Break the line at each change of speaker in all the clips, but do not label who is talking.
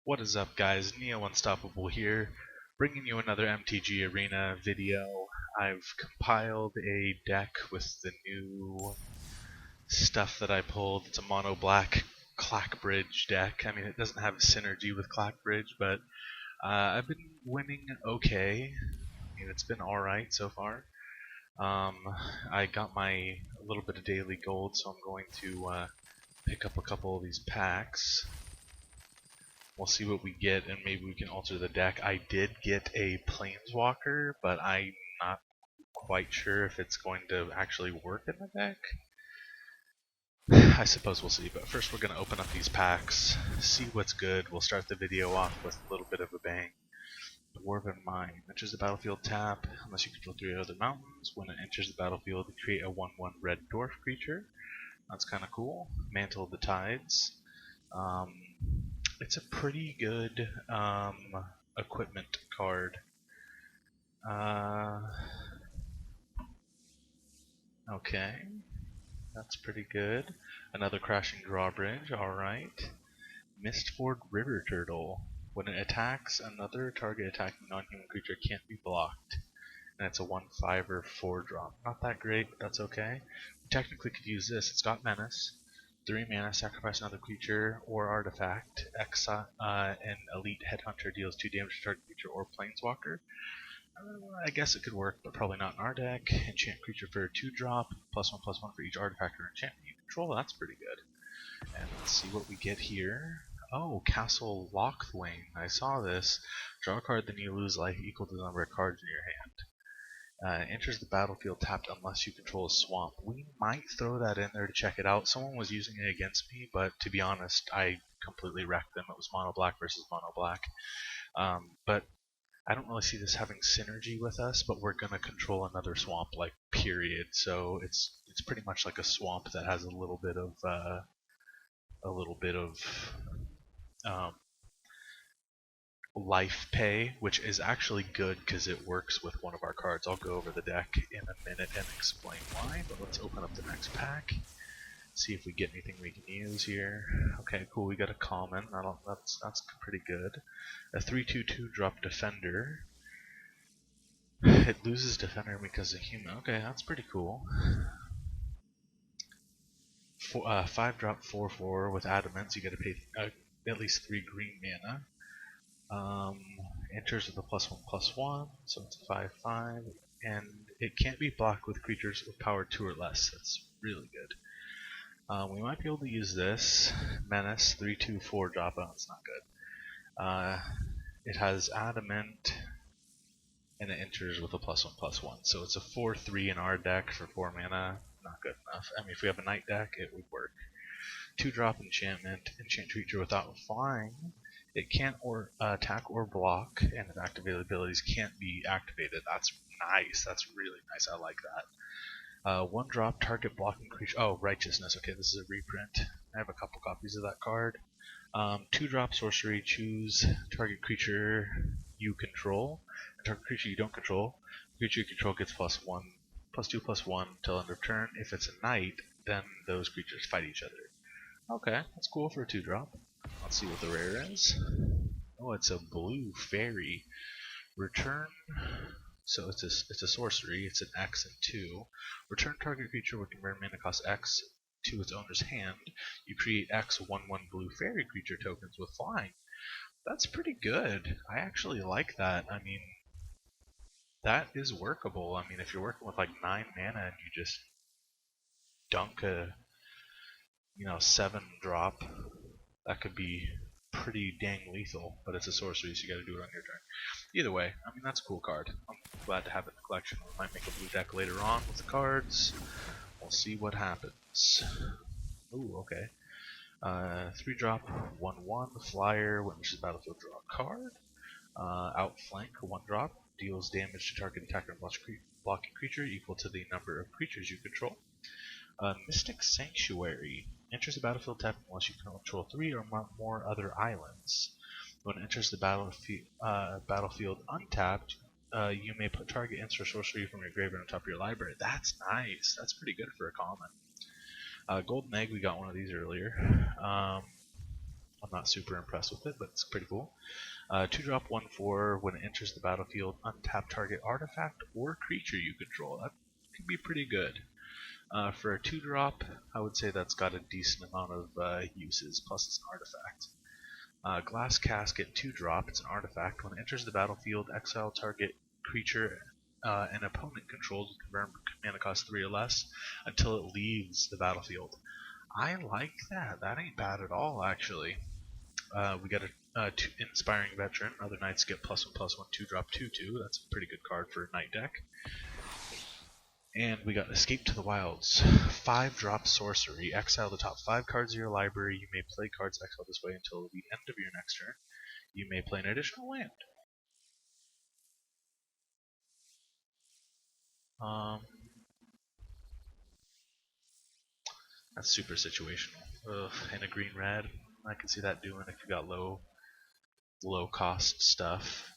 What is up, guys? Neo Unstoppable here, bringing you another MTG Arena video. I've compiled a deck with the new stuff that I pulled. It's a mono black Clackbridge deck. I mean, it doesn't have a synergy with Clackbridge, but I've been winning okay. I mean, it's been alright so far. I got a little bit of daily gold, so I'm going to pick up a couple of these packs. We'll see what we get, and maybe we can alter the deck. I did get a Planeswalker, but I'm not quite sure if it's going to actually work in the deck. I suppose we'll see, but first we're going to open up these packs, see what's good. We'll start the video off with a little bit of a bang. Dwarven Mine. Enters the battlefield, tap, unless you control 3 other mountains. When it enters the battlefield, create a 1/1 red dwarf creature. That's kind of cool. Mantle of the Tides. It's a pretty good equipment card. Okay, that's pretty good. Another Crashing Drawbridge, alright. Mistford River Turtle. When it attacks, another target attacking non-human creature can't be blocked. And it's a 1/5 or 4-drop. Not that great, but that's okay. We technically could use this. It's got Menace. 3 mana, sacrifice another creature or artifact. Exile, an elite headhunter deals 2 damage to target creature or planeswalker. I guess it could work, but probably not in our deck. Enchant creature for a 2-drop, +1/+1 for each artifact or enchantment you control. That's pretty good. And let's see what we get here. Oh, Castle Lochthwain. I saw this. Draw a card, then you lose life equal to the number of cards in your hand. Enters the battlefield tapped unless you control a swamp. We might throw that in there to check it out. Someone was using it against me, but to be honest, I completely wrecked them. It was mono black versus mono black. But I don't really see this having synergy with us, but we're gonna control another swamp, like, period. So it's pretty much like a swamp that has a little bit of life pay, which is actually good because it works with one of our cards. I'll go over the deck in a minute and explain why, but let's open up the next pack, see if we get anything we can use here. Okay, cool, we got a common. That's pretty good. A 3/2/2 drop defender. It loses defender because of human. Okay, that's pretty cool. 5-drop 4/4 with adamant, so you gotta pay at least 3 green mana. Enters with a +1/+1, so it's a 5/5, and it can't be blocked with creatures with power 2 or less. That's really good. We might be able to use this. Menace, 3/2 4-drop. Oh, it's not good. It has adamant, and it enters with a +1/+1, so it's a 4/3 in our deck for 4 mana. Not good enough. I mean, if we have a night deck, it would work. 2-drop enchantment, enchant creature without flying. It can't attack or block, and its activated abilities can't be activated. That's nice. That's really nice. I like that. 1-drop target blocking creature. Oh, Righteousness. Okay, this is a reprint. I have a couple copies of that card. 2-drop sorcery. Choose target creature you control. And target creature you don't control. Creature you control gets +2/+1 till end of turn. If it's a knight, then those creatures fight each other. Okay, that's cool for a 2-drop. Let's see what the rare is. Oh, it's a blue fairy. Return. So it's a sorcery. It's an X and 2. Return target creature with convert mana cost X to its owner's hand. You create X 1/1 blue fairy creature tokens with flying. That's pretty good. I actually like that. I mean, that is workable. I mean, if you're working with like 9 mana and you just dunk a 7-drop, that could be pretty dang lethal, but it's a sorcery, so you gotta do it on your turn. Either way, I mean, that's a cool card. I'm glad to have it in the collection. We might make a blue deck later on with the cards. We'll see what happens. Ooh, okay. 3-drop, 1/1, flyer, witnesses battlefield, draw a card. Outflank, 1-drop, deals damage to target attacker and blocking creature equal to the number of creatures you control. Mystic Sanctuary. Enters the battlefield tapped unless you control 3 or more other islands. When it enters the battlefield untapped, you may put target instant sorcery from your graveyard on top of your library. That's nice. That's pretty good for a common. Golden Egg, we got one of these earlier. I'm not super impressed with it, but it's pretty cool. 2-drop 1/4. When it enters the battlefield, untap target artifact or creature you control. That can be pretty good. For a 2-drop, I would say that's got a decent amount of uses, plus it's an artifact. Glass Casket 2-drop, it's an artifact. When it enters the battlefield, exile target creature an opponent controls with confirmed mana cost 3 or less until it leaves the battlefield. I like that. That ain't bad at all, actually. We got a Inspiring Veteran. Other knights get +1/+1 2-drop 2/2. That's a pretty good card for a knight deck. And we got Escape to the Wilds. 5-drop sorcery. Exile the top 5 cards of your library. You may play cards exiled this way until the end of your next turn. You may play an additional land. That's super situational. Ugh, and a green red. I can see that doing if you got low cost stuff.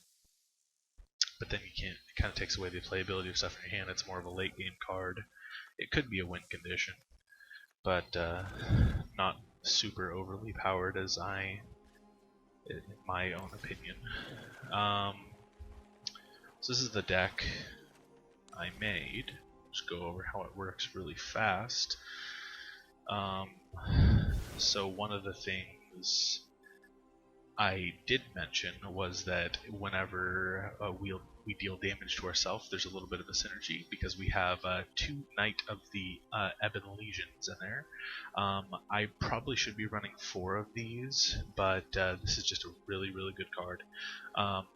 But then you can't. It kind of takes away the playability of stuff in your hand. It's more of a late game card. It could be a win condition, but not super overly powered as in my own opinion. So this is the deck I made. Just go over how it works really fast. So one of the things I did mention was that whenever we deal damage to ourselves, there's a little bit of a synergy because we have 2 Knight of the Ebon Legions in there. I probably should be running 4 of these, but this is just a really good card.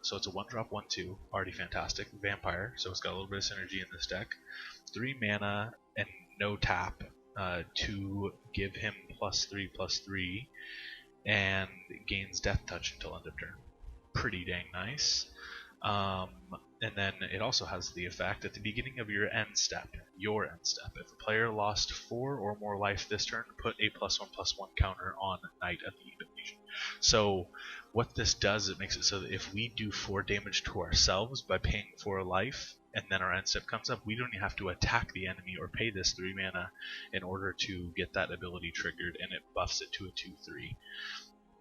So it's a 1-drop 1/2, already fantastic. Vampire, so it's got a little bit of synergy in this deck. 3 mana and no tap to give him +3/+3. And gains Death Touch until end of turn. Pretty dang nice. And then it also has the effect at the beginning of your end step, if a player lost 4 or more life this turn, put a +1/+1 counter on Knight of the Ebon Legion. So what this does, it makes it so that if we do 4 damage to ourselves by paying 4 life, and then our end step comes up, we don't even have to attack the enemy or pay this 3 mana in order to get that ability triggered, and it buffs it to a 2/3.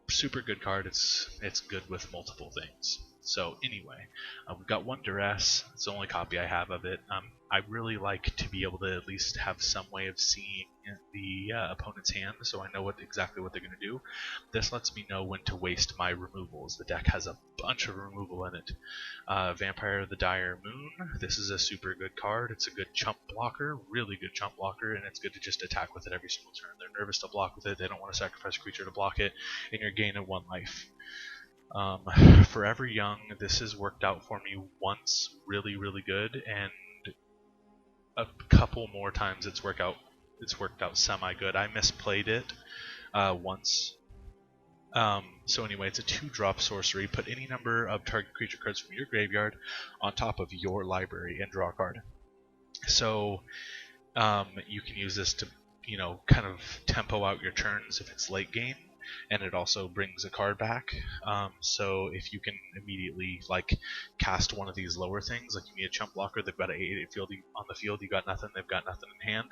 Super good card. It's good with multiple things. So anyway, we've got 1 Duress. It's the only copy I have of it. I really like to be able to at least have some way of seeing the opponent's hand, so I know exactly what they're going to do. This lets me know when to waste my removals. The deck has a bunch of removal in it. Vampire of the Dire Moon. This is a super good card. It's a good chump blocker, really good chump blocker, and it's good to just attack with it every single turn. They're nervous to block with it. They don't want to sacrifice a creature to block it, and you're gaining 1 life. Forever Young, this has worked out for me once really good, and a couple more times it's worked out semi good. I misplayed it once. So anyway, it's a 2-drop sorcery. Put any number of target creature cards from your graveyard on top of your library and draw a card. So you can use this to kind of tempo out your turns if it's late game. And it also brings a card back. So if you can immediately cast one of these lower things, like you need a chump blocker, they've got an 8/8 field on the field, you got nothing, they've got nothing in hand,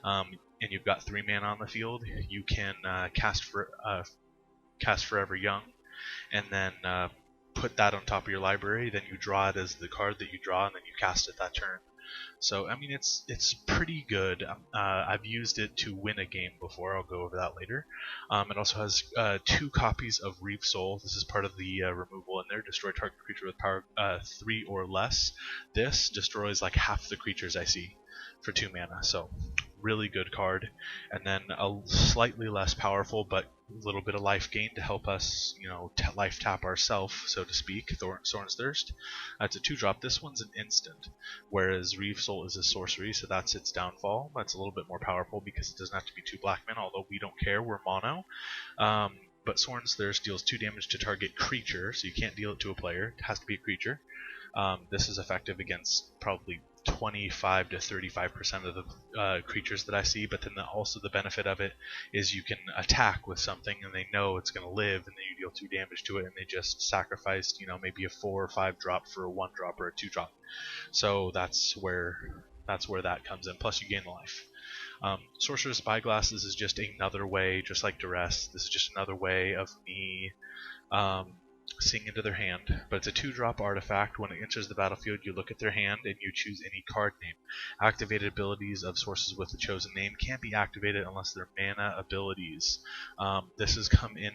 and you've got 3 mana on the field, you can cast Forever Young, and then put that on top of your library. Then you draw it as the card that you draw, and then you cast it that turn. So I mean, it's pretty good. I've used it to win a game before. I'll go over that later. It also has 2 copies of Reeve Soul. This is part of the removal in there. Destroy target creature with power 3 or less. This destroys like half the creatures I see for 2 mana. So really good card. And then a slightly less powerful, but a little bit of life gain to help us, life tap ourselves, so to speak. Sorin's Thirst. It's a 2-drop. This one's an instant, whereas Reeve Soul is a sorcery, so that's its downfall. That's a little bit more powerful because it doesn't have to be 2 black mana, although we don't care, we're mono. But Sorin's Thirst deals 2 damage to target creature, so you can't deal it to a player. It has to be a creature. This is effective against probably 25 to 35% of the creatures that I see, but then also the benefit of it is you can attack with something and they know it's going to live, and then you deal 2 damage to it, and they just sacrificed maybe a 4 or 5 drop for a 1-drop or a 2-drop. So that's where that comes in. Plus you gain life. Sorcerer's Spyglass, this is just another way, just like Duress, this is just another way of me seeing into their hand. But it's a 2-drop artifact. When it enters the battlefield, you look at their hand and you choose any card name. Activated abilities of sources with the chosen name can't be activated unless they're mana abilities. This has come in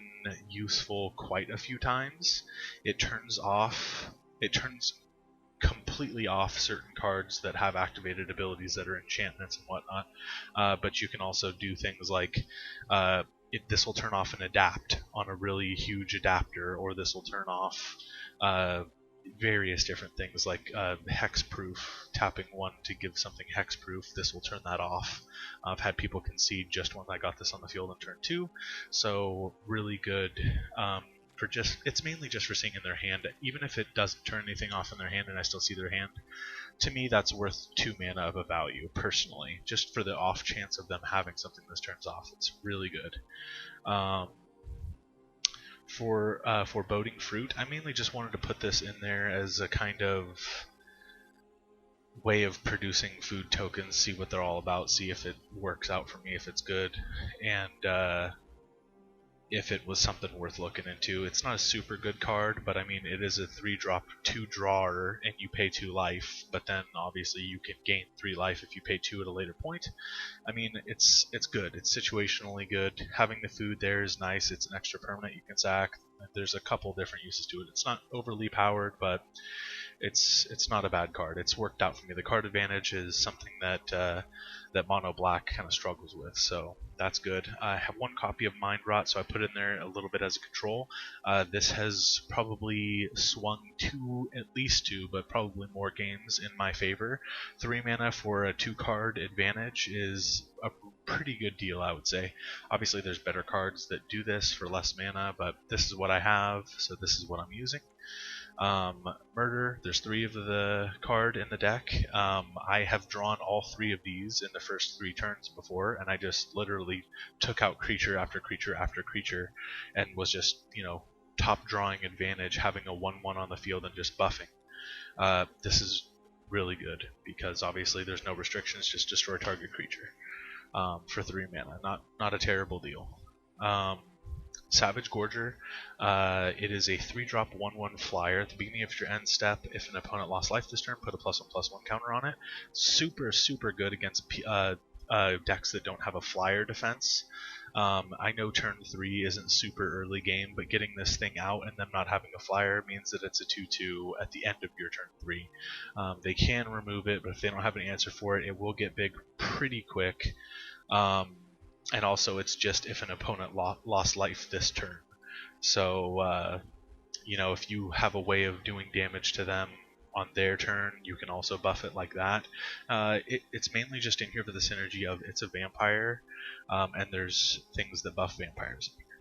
useful quite a few times. It turns completely off certain cards that have activated abilities that are enchantments and whatnot. But you can also do things like this will turn off an adapt on a really huge adapter, or this will turn off various different things like hexproof, tapping 1 to give something hexproof. This will turn that off. I've had people concede just when I got this on the field on turn 2, so really good. It's mainly just for seeing in their hand. Even if it doesn't turn anything off in their hand and I still see their hand, to me that's worth 2 mana of a value personally, just for the off chance of them having something this turns off. It's really good. For Boding Fruit, I mainly just wanted to put this in there as a kind of way of producing food tokens, see what they're all about, see if it works out for me, if it's good, and if it was something worth looking into. It's not a super good card, but I mean, it is a 3-drop 2-drawer, and you pay 2 life, but then obviously you can gain 3 life if you pay 2 at a later point. I mean, it's good. It's situationally good. Having the food there is nice. It's an extra permanent you can sack. There's a couple different uses to it. It's not overly powered, but it's not a bad card. It's worked out for me. The card advantage is something that that mono black kind of struggles with, so that's good. I have 1 copy of Mind Rot, so I put in there a little bit as a control. This has probably swung at least two, but probably more games in my favor. 3 mana for a 2-card advantage is a pretty good deal, I would say. Obviously there's better cards that do this for less mana, but this is what I have, so this is what I'm using. Murder, there's 3 of the card in the deck. I have drawn all 3 of these in the first 3 turns before, and I just literally took out creature after creature after creature and was just, top drawing advantage, having a 1/1 on the field and just buffing. This is really good because obviously there's no restrictions, just destroy target creature for 3 mana. Not a terrible deal. Savage Gorger, it is a 3-drop 1/1 flyer. At the beginning of your end step, if an opponent lost life this turn, put a +1/+1 counter on it. Super good against decks that don't have a flyer defense. I know turn 3 isn't super early game, but getting this thing out and them not having a flyer means that it's a 2/2 at the end of your turn 3. They can remove it, but if they don't have an answer for it, it will get big pretty quick. And also it's just if an opponent lost life this turn. So, if you have a way of doing damage to them on their turn, you can also buff it like that. It's mainly just in here for the synergy of it's a vampire, and there's things that buff vampires in here.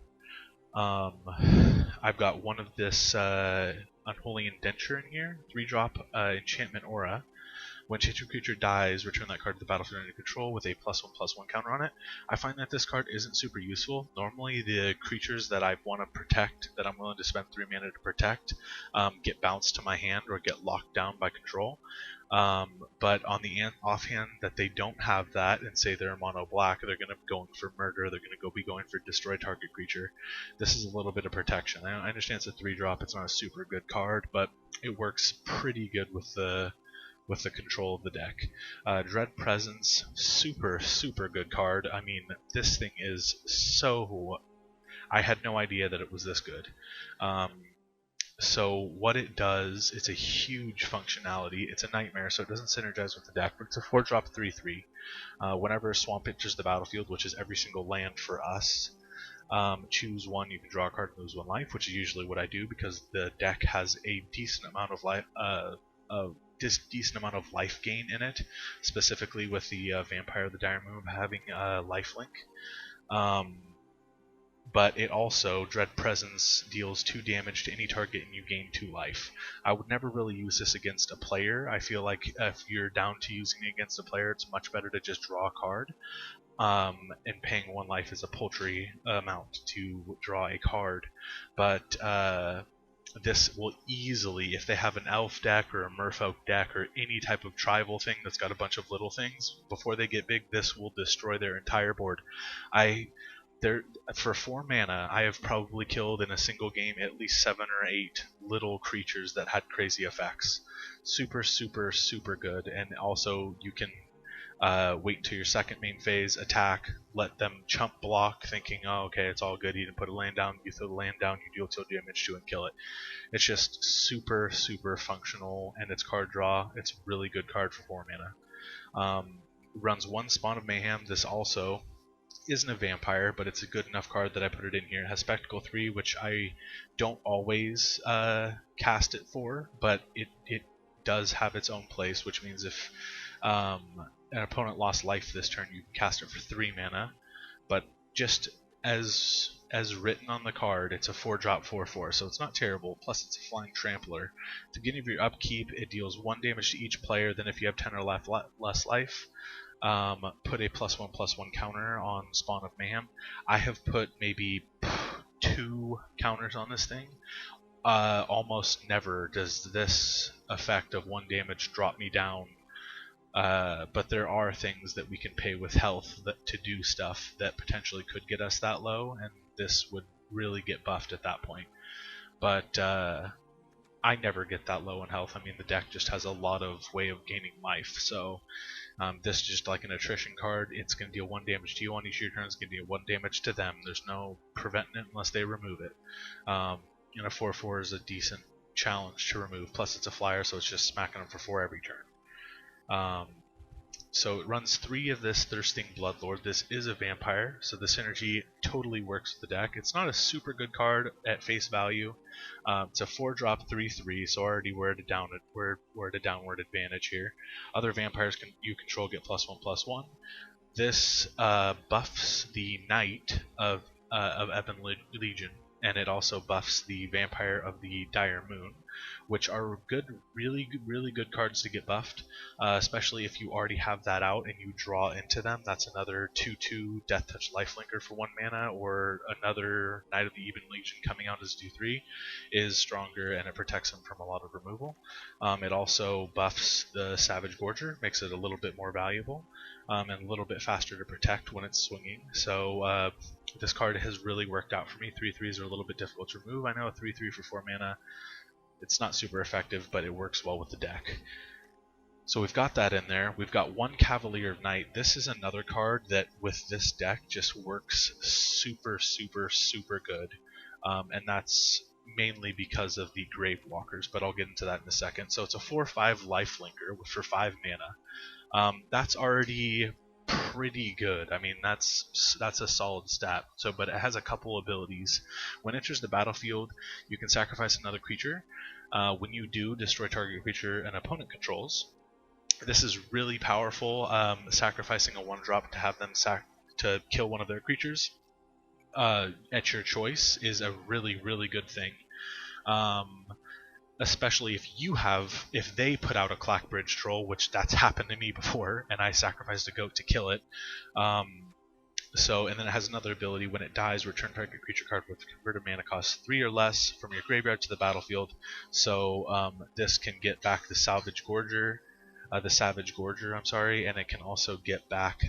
I've got 1 of this Unholy Indenture in here, 3-drop enchantment aura. When your creature dies, return that card to the battlefield under control with a +1/+1 counter on it. I find that this card isn't super useful. Normally the creatures that I want to protect, that I'm willing to spend 3 mana to protect, get bounced to my hand or get locked down by control. But on the offhand that they don't have that, and say they're mono black, they're going to be going for murder, they're going to be going for destroy target creature. This is a little bit of protection. I understand it's a 3-drop, it's not a super good card, but it works pretty good with the control of the deck. Dread Presence, super good card. I mean, this thing is so... I had no idea that it was this good. So what it does, it's a huge functionality. It's a nightmare, so it doesn't synergize with the deck, but it's a 4-drop 3/3. Whenever a swamp enters the battlefield, which is every single land for us, choose 1, you can draw a card and lose 1 life, which is usually what I do because the deck has a decent amount of life, decent amount of life gain in it, specifically with the Vampire of the Dire Moon having a lifelink. But it also, Dread Presence, deals 2 damage to any target and you gain 2 life. I would never really use this against a player. I feel like if you're down to using it against a player, it's much better to just draw a card. And paying 1 life is a paltry amount to draw a card. But this will easily, if they have an elf deck or a merfolk deck or any type of tribal thing that's got a bunch of little things, before they get big, this will destroy their entire board. There, for 4 mana, I have probably killed in a single game at least 7 or 8 little creatures that had crazy effects. Super, super, super good, and also you can wait until your second main phase, attack, let them chump block, thinking, oh, okay, it's all good, he didn't put a land down, you throw the land down, you deal 2 damage to and kill it. It's just super, super functional, and its card draw, it's a really good card for 4 mana. Runs 1 Spawn of Mayhem. This also isn't a vampire, but it's a good enough card that I put it in here. It has Spectacle 3, which I don't always cast it for, but it does have its own place, which means if an opponent lost life this turn, you can cast it for 3 mana. But just as written on the card, it's a 4-drop 4/4, so it's not terrible. Plus, it's a flying trampler. At the beginning of your upkeep, it deals 1 damage to each player. Then, if you have 10 or less life, put a +1/+1 counter on Spawn of Mayhem. I have put maybe 2 counters on this thing. Almost never does this effect of 1 damage drop me down. But there are things that we can pay with health to do stuff that potentially could get us that low, and this would really get buffed at that point. But I never get that low in health. I mean, the deck just has a lot of way of gaining life, so this is just like an attrition card. It's going to deal 1 damage to you on each of your turns. It's going to deal 1 damage to them. There's no preventing it unless they remove it. And a 4/4 is a decent challenge to remove. Plus, it's a flyer, so it's just smacking them for 4 every turn. So it runs 3 of this Thirsting Bloodlord. This is a vampire, so the synergy totally works with the deck. It's not a super good card at face value. It's a 4-drop 3/3, so already we're at a downward advantage here. Other vampires you control get +1/+1. This buffs the Knight of Ebon Legion, and it also buffs the Vampire of the Dire Moon, which are good, really good cards to get buffed, especially if you already have that out and you draw into them. That's another 2/2 Death Touch Lifelinker for 1 mana, or another Knight of the Ebon Legion coming out as 2/3 is stronger, and it protects them from a lot of removal. It also buffs the Savage Gorger, makes it a little bit more valuable, and a little bit faster to protect when it's swinging. So this card has really worked out for me. 3/3s are a little bit difficult to remove. I know a 3/3 for 4 mana, it's not super effective, but it works well with the deck. So we've got that in there. We've got 1 Cavalier of Night. This is another card that with this deck just works super, super, super good. And that's mainly because of the Grave Walkers, but I'll get into that in a second. So it's a 4/5 Lifelinker for 5 mana. That's already pretty good. I mean, that's a solid stat. So, but it has a couple abilities. When it enters the battlefield, you can sacrifice another creature. When you do, destroy target creature an opponent controls. This is really powerful. Sacrificing a 1-drop to have them to kill one of their creatures at your choice is a really, really good thing. Especially if they put out a Clackbridge troll, which that's happened to me before, and I sacrificed a goat to kill it. And then it has another ability: when it dies, return target creature card with converted mana cost 3 or less from your graveyard to the battlefield. So this can get back the Savage Gorger, and it can also get back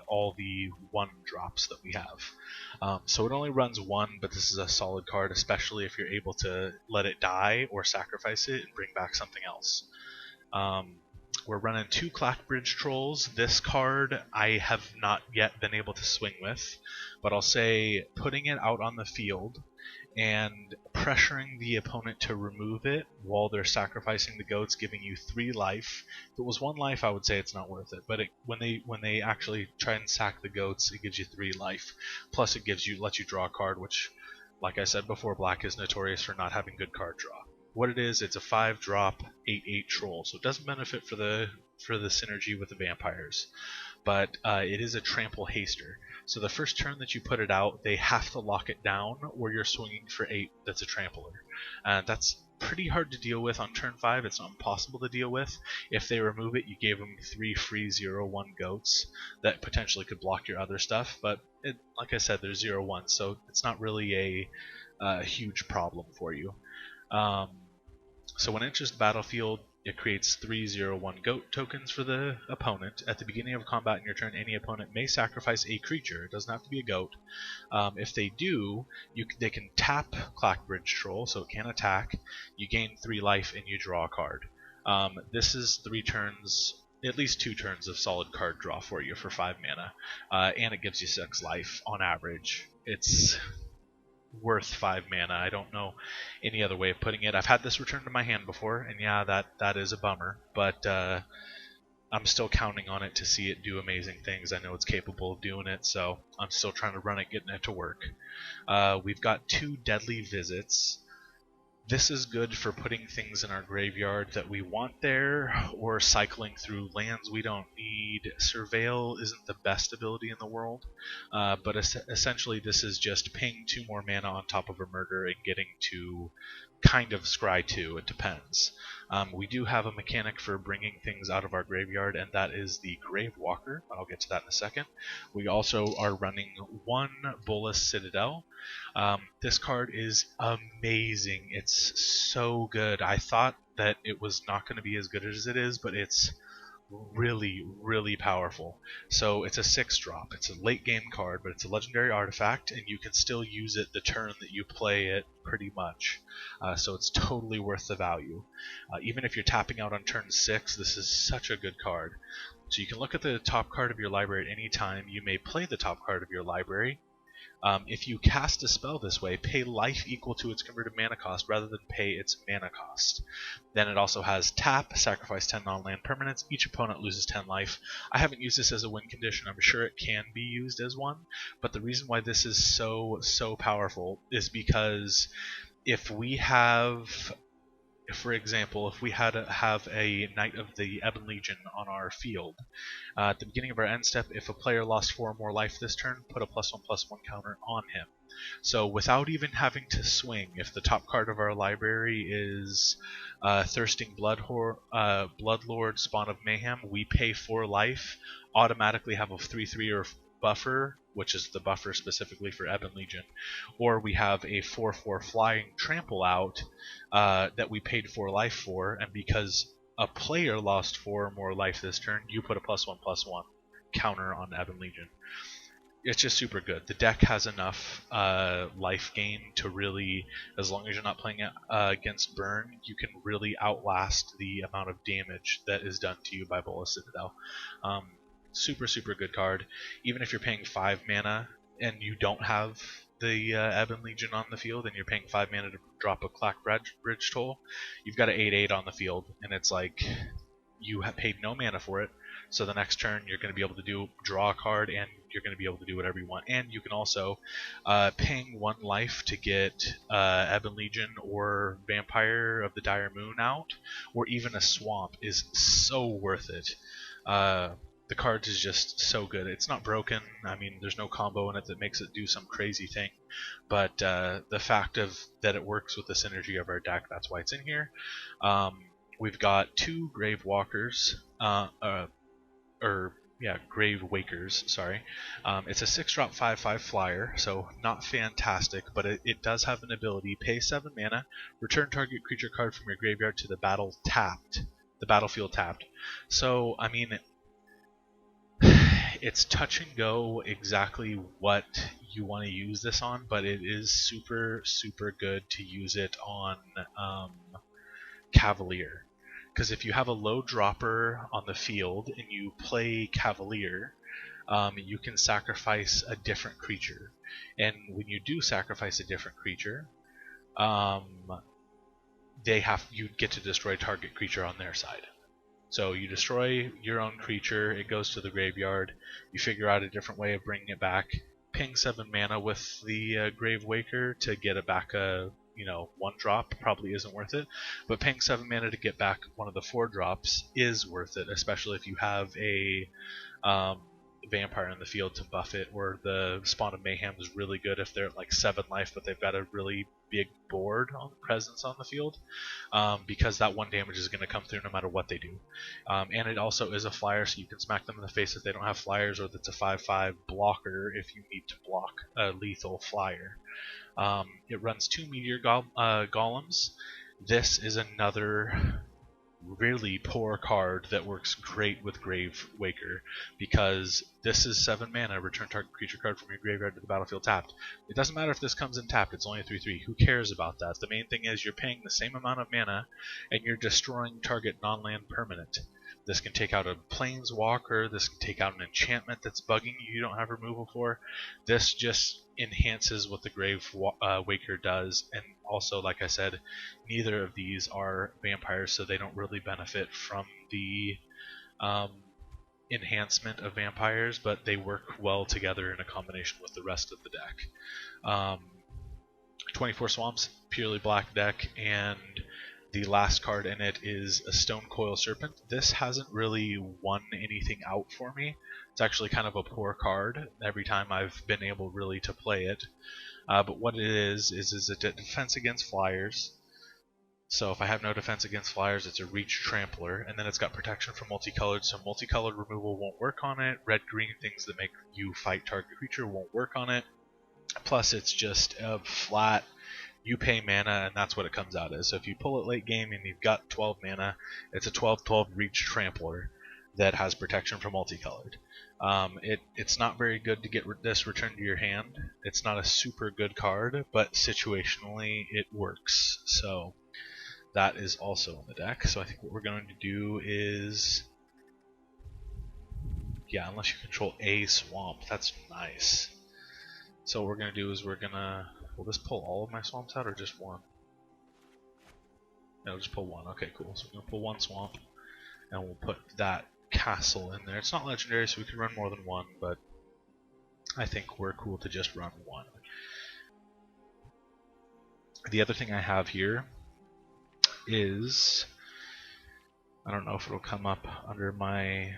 all the 1-drops that we have. So it only runs 1, but this is a solid card, especially if you're able to let it die or sacrifice it and bring back something else. We're running 2 Clackbridge Trolls. This card I have not yet been able to swing with, but I'll say putting it out on the field and pressuring the opponent to remove it while they're sacrificing the goats, giving you 3 life. If it was 1 life, I would say it's not worth it, but when they actually try and sack the goats, it gives you 3 life. Plus it lets you draw a card, which, like I said before, Black is notorious for not having good card draw. What it is, it's a 5-drop 8/8 troll, so it doesn't benefit for the synergy with the vampires, but it is a trample haster. So the first turn that you put it out, they have to lock it down, or you're swinging for 8. That's a trampler. That's pretty hard to deal with on turn 5. It's not impossible to deal with. If they remove it, you gave them 3 free 0/1 goats that potentially could block your other stuff, but like I said, they're 0/1, so it's not really a huge problem for you. So when it enters the battlefield, it creates 3/0/1 goat tokens for the opponent. At the beginning of combat in your turn, any opponent may sacrifice a creature. It doesn't have to be a goat. If they do, they can tap Clackbridge Troll, so it can attack. You gain 3 life and you draw a card. This is 3 turns, at least 2 turns of solid card draw for you for 5 mana, and it gives you 6 life on average. It's worth 5 mana. I don't know any other way of putting it. I've had this returned to my hand before, and yeah, that is a bummer, but I'm still counting on it to see it do amazing things. I know it's capable of doing it, so I'm still trying to run it, getting it to work. We've got 2 Deadly Visits. This is good for putting things in our graveyard that we want there, or cycling through lands we don't need. Surveil isn't the best ability in the world, but essentially this is just paying 2 more mana on top of a murder and getting to kind of scry 2, it depends. We do have a mechanic for bringing things out of our graveyard, and that is the Grave Walker. I'll get to that in a second. We also are running 1 Bolas Citadel. This card is amazing. It's so good. I thought that it was not going to be as good as it is, but it's really, really powerful. So it's a 6-drop. It's a late game card, but it's a legendary artifact, and you can still use it the turn that you play it pretty much. So it's totally worth the value. Even if you're tapping out on turn 6, this is such a good card. So you can look at the top card of your library at any time. You may play the top card of your library. If you cast a spell this way, pay life equal to its converted mana cost rather than pay its mana cost. Then it also has tap, sacrifice 10 non-land permanents, each opponent loses 10 life. I haven't used this as a win condition, I'm sure it can be used as one, but the reason why this is so powerful is because if we have, for example, if we had to have a Knight of the Ebon Legion on our field, at the beginning of our end step, if a player lost 4 or more life this turn, put a +1/+1 counter on him. So without even having to swing, if the top card of our library is Thirsting Bloodlord, Spawn of Mayhem, we pay 4 life, automatically have a 3/3 or buffer, which is the buffer specifically for Ebon Legion, or we have a 4/4 flying trample out that we paid 4 life for, and because a player lost 4 or more life this turn, you put a +1/+1 counter on Ebon Legion. It's just super good. The deck has enough life gain to really, as long as you're not playing against burn, you can really outlast the amount of damage that is done to you by Bolas Citadel. Super good card. Even if you're paying 5 mana and you don't have the Ebon Legion on the field and you're paying 5 mana to drop a Clackbridge toll, you've got an 8/8 on the field, and it's like you have paid no mana for it, so the next turn you're going to be able to draw a card, and you're going to be able to do whatever you want. And you can also, paying 1 life to get Ebon Legion or Vampire of the Dire Moon out, or even a Swamp, is so worth it. The card is just so good. It's not broken. I mean, there's no combo in it that makes it do some crazy thing, but the fact that it works with the synergy of our deck, that's why it's in here. We've got 2 Grave Walkers, Grave Wakers, sorry. It's a 6-drop 5/5 flyer, so not fantastic, but it does have an ability. Pay 7 mana, return target creature card from your graveyard to the battlefield tapped. So, I mean, it's touch and go exactly what you want to use this on, but it is super good to use it on Cavalier. Because if you have a low dropper on the field and you play Cavalier, you can sacrifice a different creature. And when you do sacrifice a different creature, you get to destroy target creature on their side. So you destroy your own creature, it goes to the graveyard, you figure out a different way of bringing it back, ping 7 mana with the Grave Waker to get it back a 1-drop probably isn't worth it, but paying 7 mana to get back one of the 4 drops is worth it, especially if you have a Vampire in the field to buff it, or the Spawn of Mayhem is really good if they're at like 7 life but they've got a really big board presence on the field, because that 1 damage is going to come through no matter what they do. And it also is a flyer, so you can smack them in the face if they don't have flyers, or that's a 5/5 blocker if you need to block a lethal flyer. It runs 2 meteor golems. This is another really poor card that works great with Grave Waker, because this is 7 mana, return target creature card from your graveyard to the battlefield tapped. It doesn't matter if this comes in tapped, it's only a 3/3. Who cares about that? The main thing is you're paying the same amount of mana and you're destroying target non-land permanent. This can take out a planeswalker, this can take out an enchantment that's bugging you don't have removal for. This just enhances what the Grave Waker does, and also, like I said, neither of these are vampires, so they don't really benefit from the enhancement of vampires, but they work well together in a combination with the rest of the deck. 24 Swamps, purely black deck, and the last card in it is a Stone Coil Serpent. This hasn't really won anything out for me. It's actually kind of a poor card every time I've been able really to play it. But what it is a defense against flyers. So if I have no defense against flyers, it's a reach trampler, and then it's got protection from multicolored, so multicolored removal won't work on it. Red-green things that make you fight target creature won't work on it. Plus it's just a flat, you pay mana and that's what it comes out as. So if you pull it late game and you've got 12 mana, it's a 12/12 reach trampler that has protection from multicolored. It's not very good to get this returned to your hand. It's not a super good card, but situationally it works. So that is also in the deck. So I think what we're going to do is, yeah, unless you control a swamp, that's nice. So what we're going to do is will this pull all of my swamps out or just one? No, just pull one. Okay, cool. So we're going to pull one swamp, and we'll put that castle in there. It's not legendary, so we can run more than one, but I think we're cool to just run one. The other thing I have here is, I don't know if it'll come up under my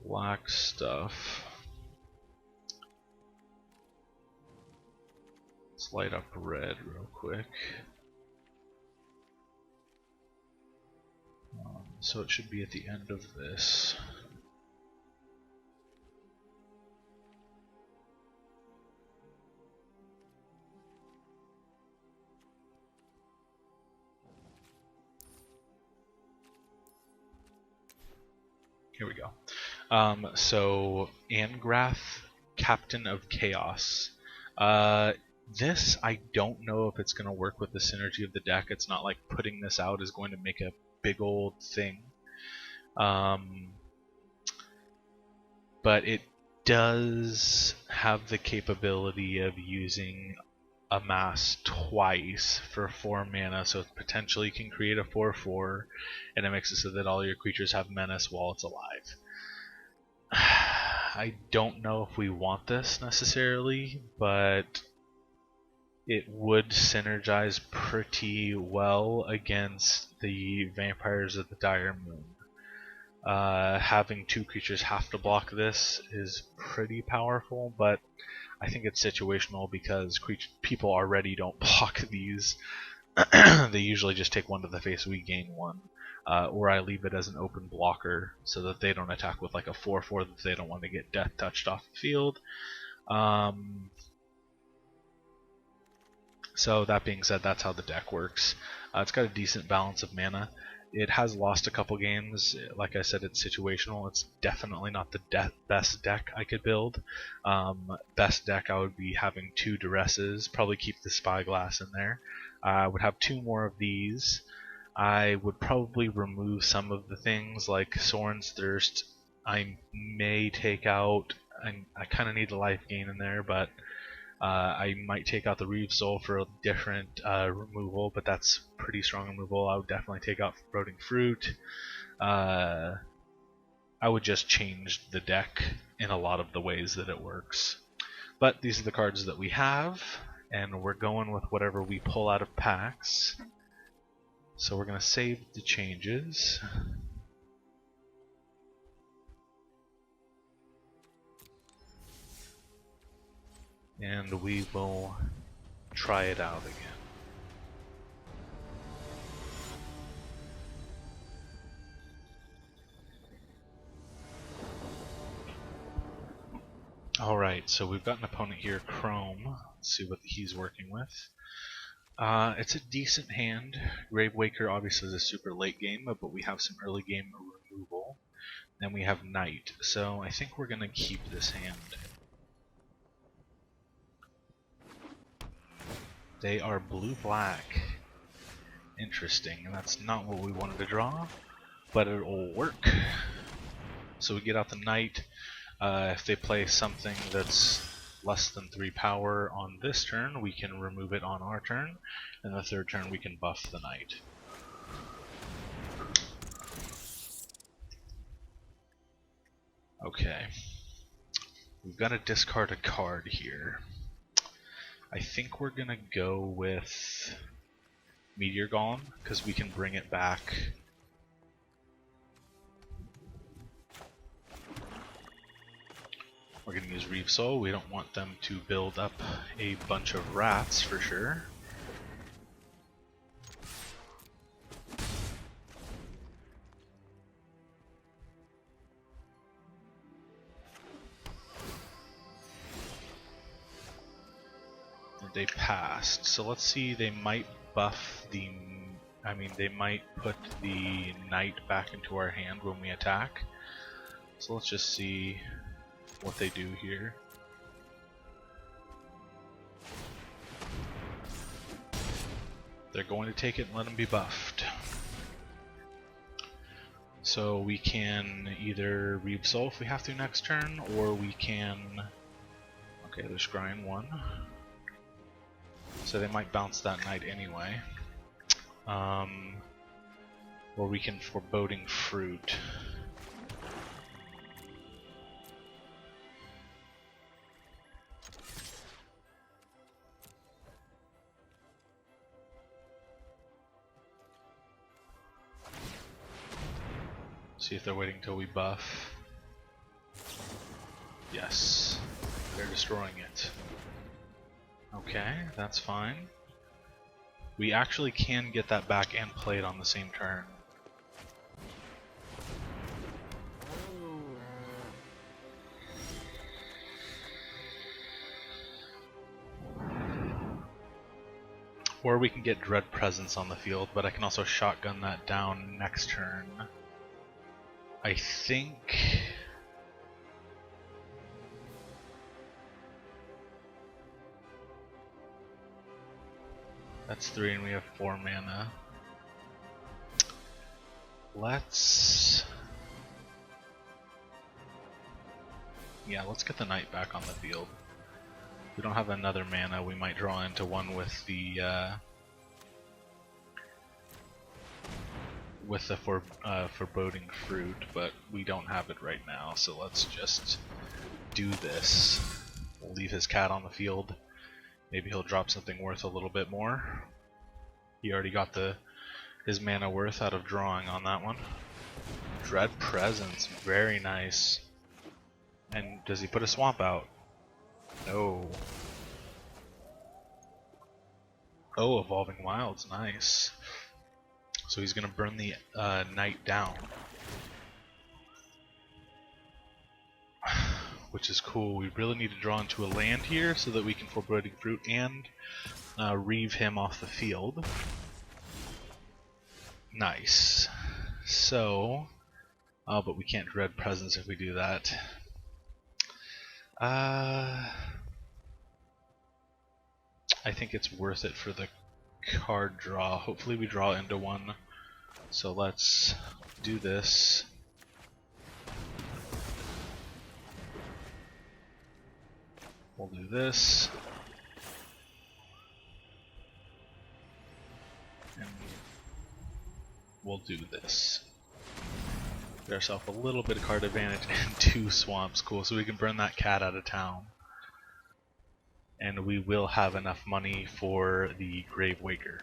black stuff. Let's light up red real quick. So it should be at the end of this. Here we go. So Angrath, Captain of Chaos. This, I don't know if it's going to work with the synergy of the deck. It's not like putting this out is going to make a big old thing. But it does have the capability of using Amass twice for 4 mana, so it potentially can create a 4/4, and it makes it so that all your creatures have menace while it's alive. I don't know if we want this necessarily, but it would synergize pretty well against the Vampires of the Dire Moon. Having 2 creatures have to block this is pretty powerful, but I think it's situational because people already don't block these. They usually just take 1 to the face, we gain 1. Or I leave it as an open blocker so that they don't attack with like a 4/4 that they don't want to get death touched off the field. So that being said, that's how the deck works. It's got a decent balance of mana. It has lost a couple games. Like I said, it's situational. It's definitely not the best deck I could build. Best deck, I would be having 2 Duresses, probably keep the Spyglass in there. I would have 2 more of these. I would probably remove some of the things like Sorin's Thirst. I may take out, I kind of need a life gain in there, but I might take out the Reeve Soul for a different removal, but that's pretty strong removal. I would definitely take out Floating Fruit. I would just change the deck in a lot of the ways that it works. But these are the cards that we have, and we're going with whatever we pull out of packs. So we're going to save the changes. And we will try it out again. Alright, so we've got an opponent here, Chrome. Let's see what he's working with. It's a decent hand. Gravewaker obviously is a super late game, but we have some early game removal. Then we have Knight, so I think we're going to keep this hand. They are blue-black. Interesting, and that's not what we wanted to draw, but it'll work. So we get out the Knight. If they play something that's less than 3 power on this turn, we can remove it on our turn, and the third turn we can buff the Knight. Okay, we've got to discard a card here. I think we're gonna go with Meteor Golem, because we can bring it back. We're going to use Reeve Soul. We don't want them to build up a bunch of rats for sure. And they passed. So let's see, they might buff the... they might put the Knight back into our hand when we attack. So let's just see what they do here. They're going to take it and let him be buffed. So we can either Reeve Soul if we have to next turn, or we can... Okay, they're scrying 1. So they might bounce that Knight anyway. Or we can Foreboding Fruit. See if they're waiting till we buff. Yes, they're destroying it. Okay, that's fine. We actually can get that back and play it on the same turn. Or we can get Dread Presence on the field, but I can also shotgun that down next turn. I think... That's 3 and we have 4 mana. Let's... Yeah, let's get the Knight back on the field. If we don't have another mana, we might draw into one with the Foreboding Fruit, but we don't have it right now, so let's just do this. We'll leave his cat on the field. Maybe he'll drop something worth a little bit more. He already got his mana worth out of drawing on that one. Dread Presence, very nice. And does he put a swamp out? No. Oh, Evolving Wilds, nice. So he's gonna burn the Knight down, which is cool. We really need to draw into a land here so that we can Foreboding Fruit and Reeve him off the field. Nice. So, but we can't Dread Presence if we do that. I think it's worth it for the card draw. Hopefully we draw into one. So let's do this. We'll do this. And we'll do this. Get ourselves a little bit of card advantage and 2 swamps. Cool, so we can burn that cat out of town. And we will have enough money for the Gravewaker.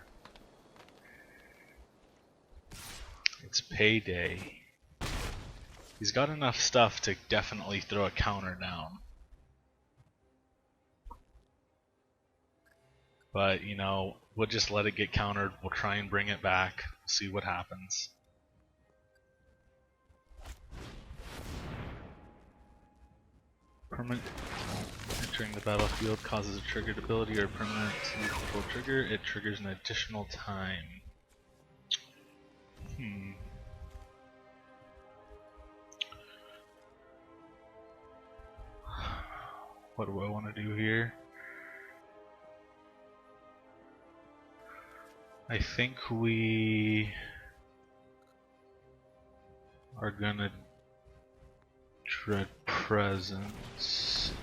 It's payday. He's got enough stuff to definitely throw a counter down. But, you know, we'll just let it get countered. We'll try and bring it back. See what happens. Permanent. entering the battlefield causes a triggered ability or permanent control trigger, it triggers an additional time. What do I want to do here? I think we are gonna dread presence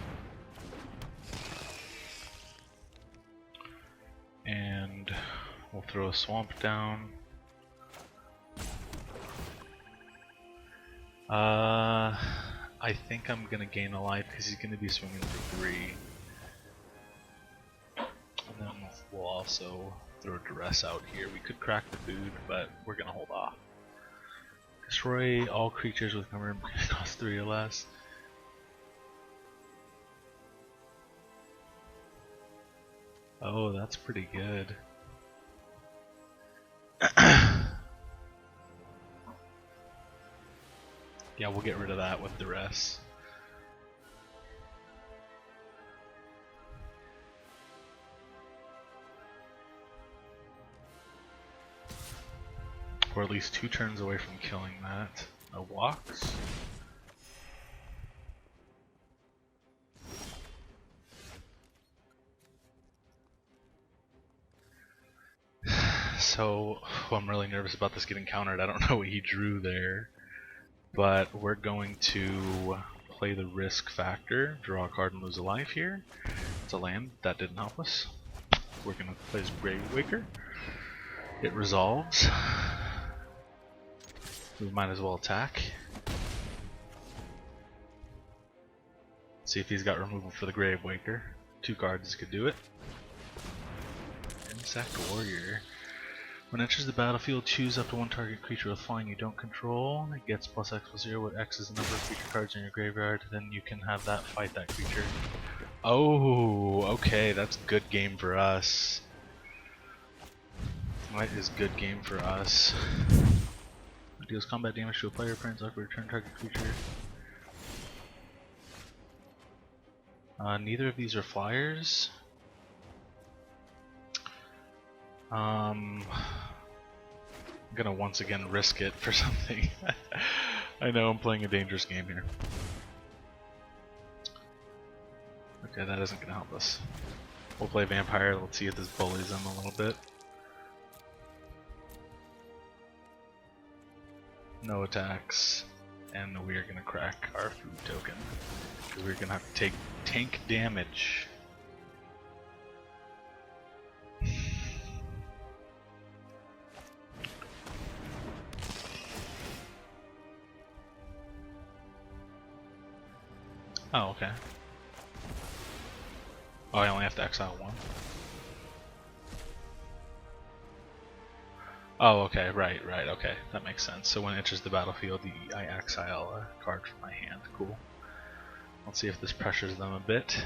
and we'll throw a swamp down. I think I'm gonna gain a life because he's gonna be swinging for 3. And then we'll also throw duress out here. We could crack the food, but we're gonna hold off. Destroy all creatures with number cost 3 or less. Oh, that's pretty good. Yeah, we'll get rid of that with duress. We're at least 2 turns away from killing that. No walks. So, I'm really nervous about this getting countered. I don't know what he drew there. But we're going to play the risk factor, draw a card and lose a life here. It's a land, that didn't help us. We're going to play as Grave Waker. It resolves. We might as well attack. See if he's got removal for the Grave Waker. 2 cards could do it. Insect Warrior. When it enters the battlefield, choose up to 1 target creature with flying you don't control. It gets +X+0, where X is the number of creature cards in your graveyard. Then you can have that fight that creature. Oh, okay, that's good game for us. That is good game for us. It deals combat damage to a player, parents up return target creature. Neither of these are flyers. I'm gonna once again risk it for something. I know I'm playing a dangerous game here. Okay, that isn't gonna help us. We'll play Vampire, let's see if this bullies him a little bit. No attacks, and we are gonna crack our food token. We're gonna have to take tank damage. Oh, okay. Oh, I only have to exile 1. Oh, okay, right, okay. That makes sense. So when it enters the battlefield, I exile a card from my hand. Cool. Let's see if this pressures them a bit.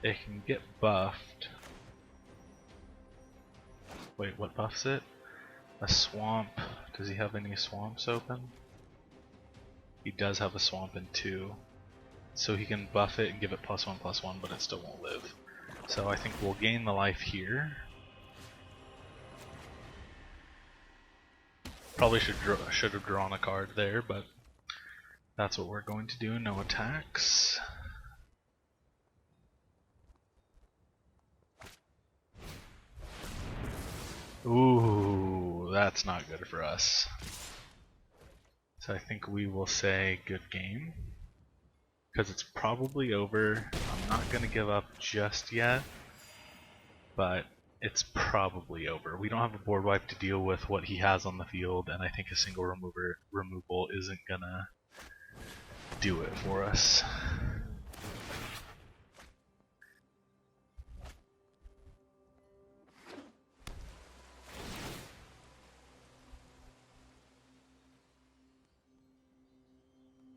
It can get buffed. Wait, what buffs it? A swamp. Does he have any swamps open? He does have a swamp in 2. So he can buff it and give it +1/+1, but it still won't live. So I think we'll gain the life here. Probably should have drawn a card there, but that's what we're going to do. No attacks. Ooh, that's not good for us. So I think we will say good game. Because it's probably over. I'm not going to give up just yet. But it's probably over. We don't have a board wipe to deal with what he has on the field, and I think a single removal isn't going to do it for us.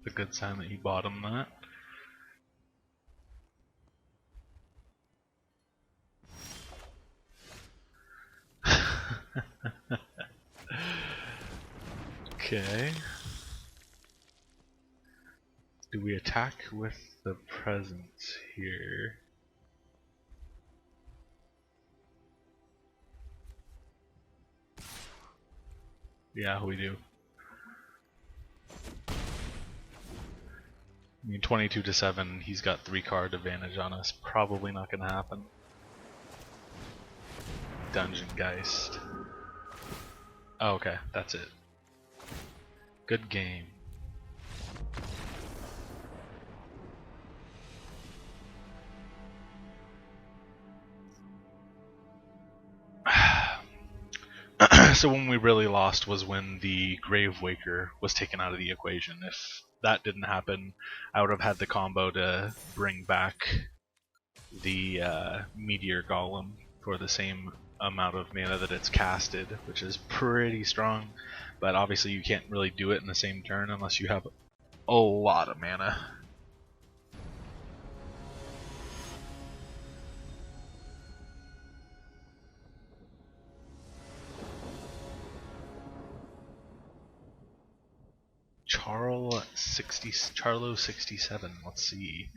It's a good sign that he bottomed that. Okay. Do we attack with the presence here? Yeah, we do. I mean, 22-7, he's got 3-card advantage on us. Probably not gonna happen. Dungeon Geist. Oh, okay, that's it. Good game. So when we really lost was when the Grave Waker was taken out of the equation. If that didn't happen, I would have had the combo to bring back the Meteor Golem for the same amount of mana that it's casted, which is pretty strong. But obviously you can't really do it in the same turn unless you have a lot of mana. Charlo 67. Let's see.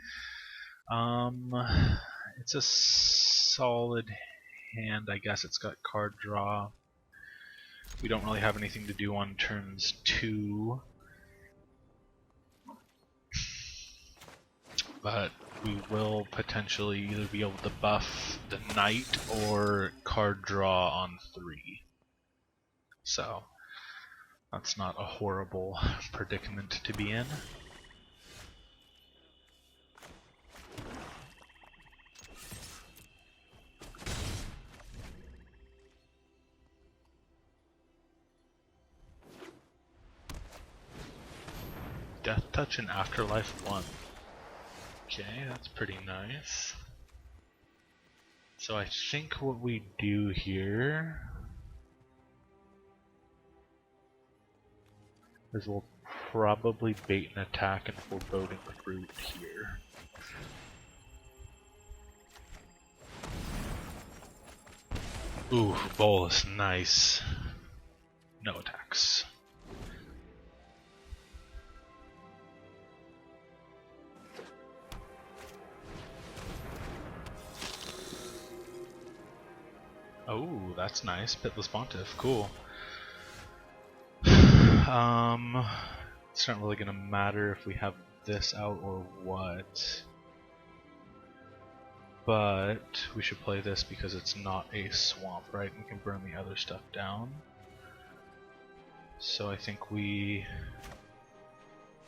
It's a solid hand. I guess it's got card draw. We don't really have anything to do on turns 2, but we will potentially either be able to buff the knight or card draw on 3. So that's not a horrible predicament to be in. Death Touch and Afterlife 1. Okay, that's pretty nice. So I think what we do here is we'll probably bait an attack and foreboding fruit here. Ooh, bolus, nice. No attacks. Oh, that's nice. Pitless Pontiff, cool. It's not really gonna matter if we have this out or what. But we should play this because it's not a swamp, right? We can burn the other stuff down. So I think we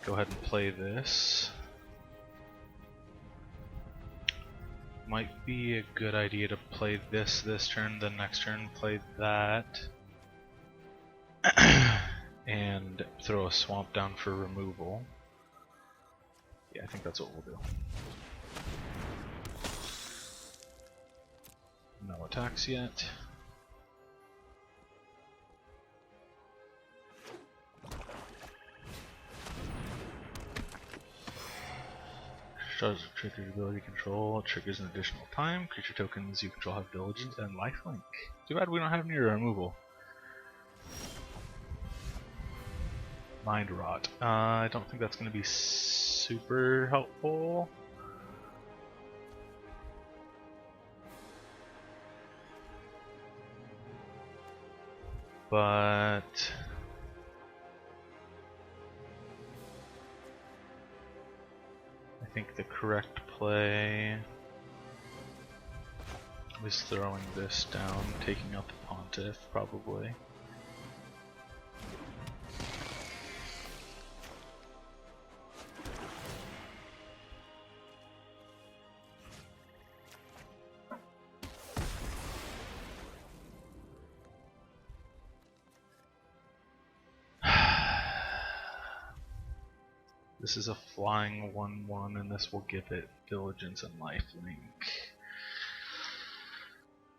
go ahead and play this. Might be a good idea to play this turn, then next turn play that. And throw a swamp down for removal. Yeah, I think that's what we'll do. No attacks yet. Charges of trigger ability control, triggers an additional time. Creature tokens you control have diligence and lifelink. Too bad we don't have any removal. Mind Rot. I don't think that's going to be super helpful. But I think the correct play was throwing this down, taking out the Pontiff, probably. This is a flying 1/1, and this will give it diligence and lifelink.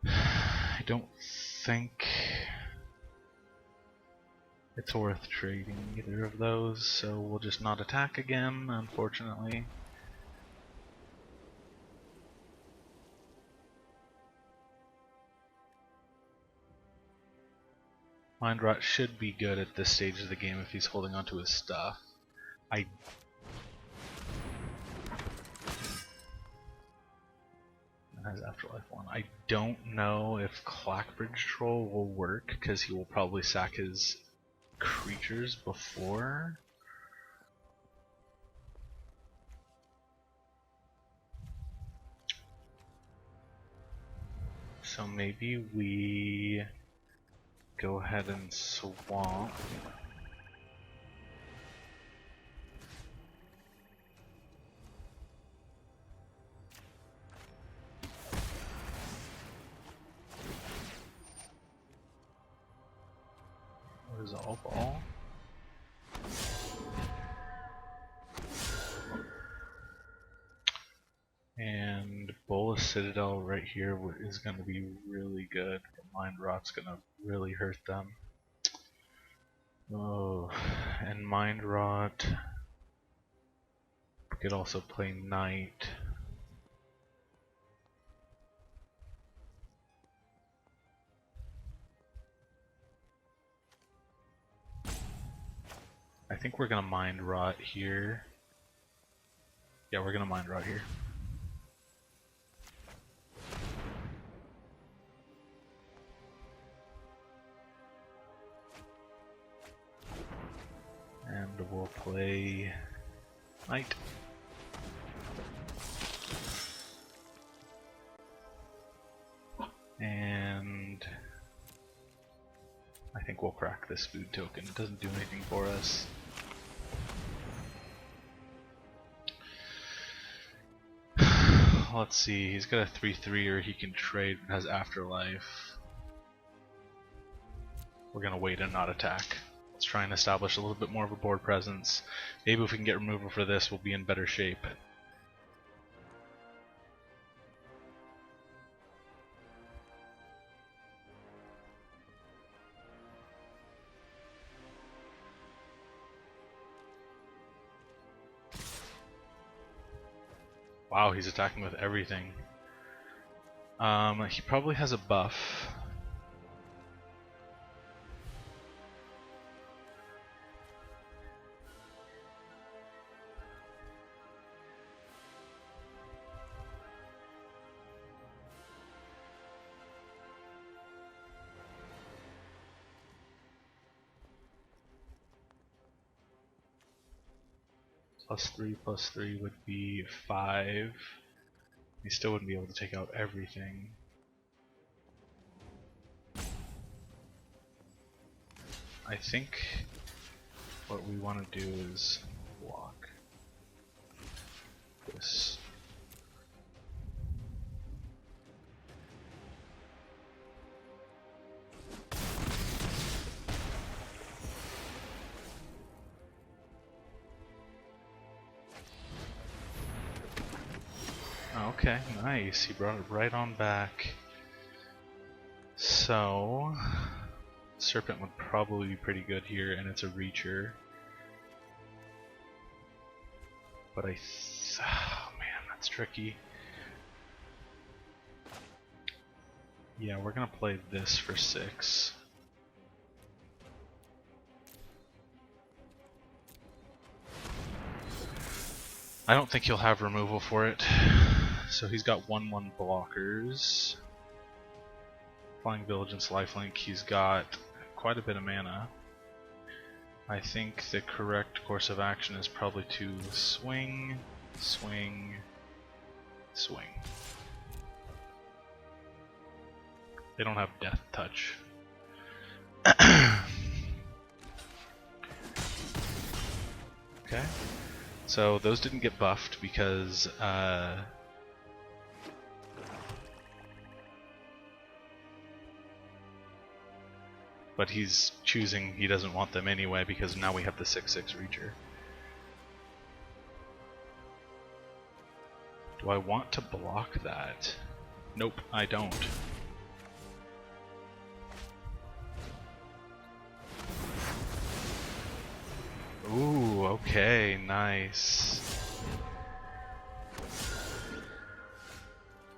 I don't think it's worth trading either of those, so we'll just not attack again, unfortunately. Mind Rot should be good at this stage of the game if he's holding onto his stuff. Has Afterlife 1. I don't know if Clackbridge Troll will work because he will probably sack his creatures before. So maybe we go ahead and swamp. Resolve all. And Bolas Citadel right here is going to be really good. Mind Rot's going to really hurt them. Oh, and Mind Rot could also play Knight. I think we're gonna Mind Rot here. Yeah, we're gonna Mind Rot here. And we'll play Knight. And I think we'll crack this food token. It doesn't do anything for us. Let's see, he's got a 3/3er he can trade and has Afterlife. We're gonna wait and not attack. Let's try and establish a little bit more of a board presence. Maybe if we can get removal for this, we'll be in better shape. Wow, he's attacking with everything. He probably has a buff. +3/+3 would be 5. He still wouldn't be able to take out everything. I think what we want to do is block this. Okay, nice. He brought it right on back. So, Serpent would probably be pretty good here, and it's a Reacher. But oh man, that's tricky. Yeah, we're gonna play this for 6. I don't think he'll have removal for it. So he's got 1/1 blockers. Flying Vigilance, Lifelink, he's got quite a bit of mana. I think the correct course of action is probably to swing, swing, swing. They don't have Death Touch. Okay. So those didn't get buffed because but he's choosing he doesn't want them anyway because now we have the 6/6 Reacher. Do I want to block that? Nope, I don't. Ooh, okay, nice.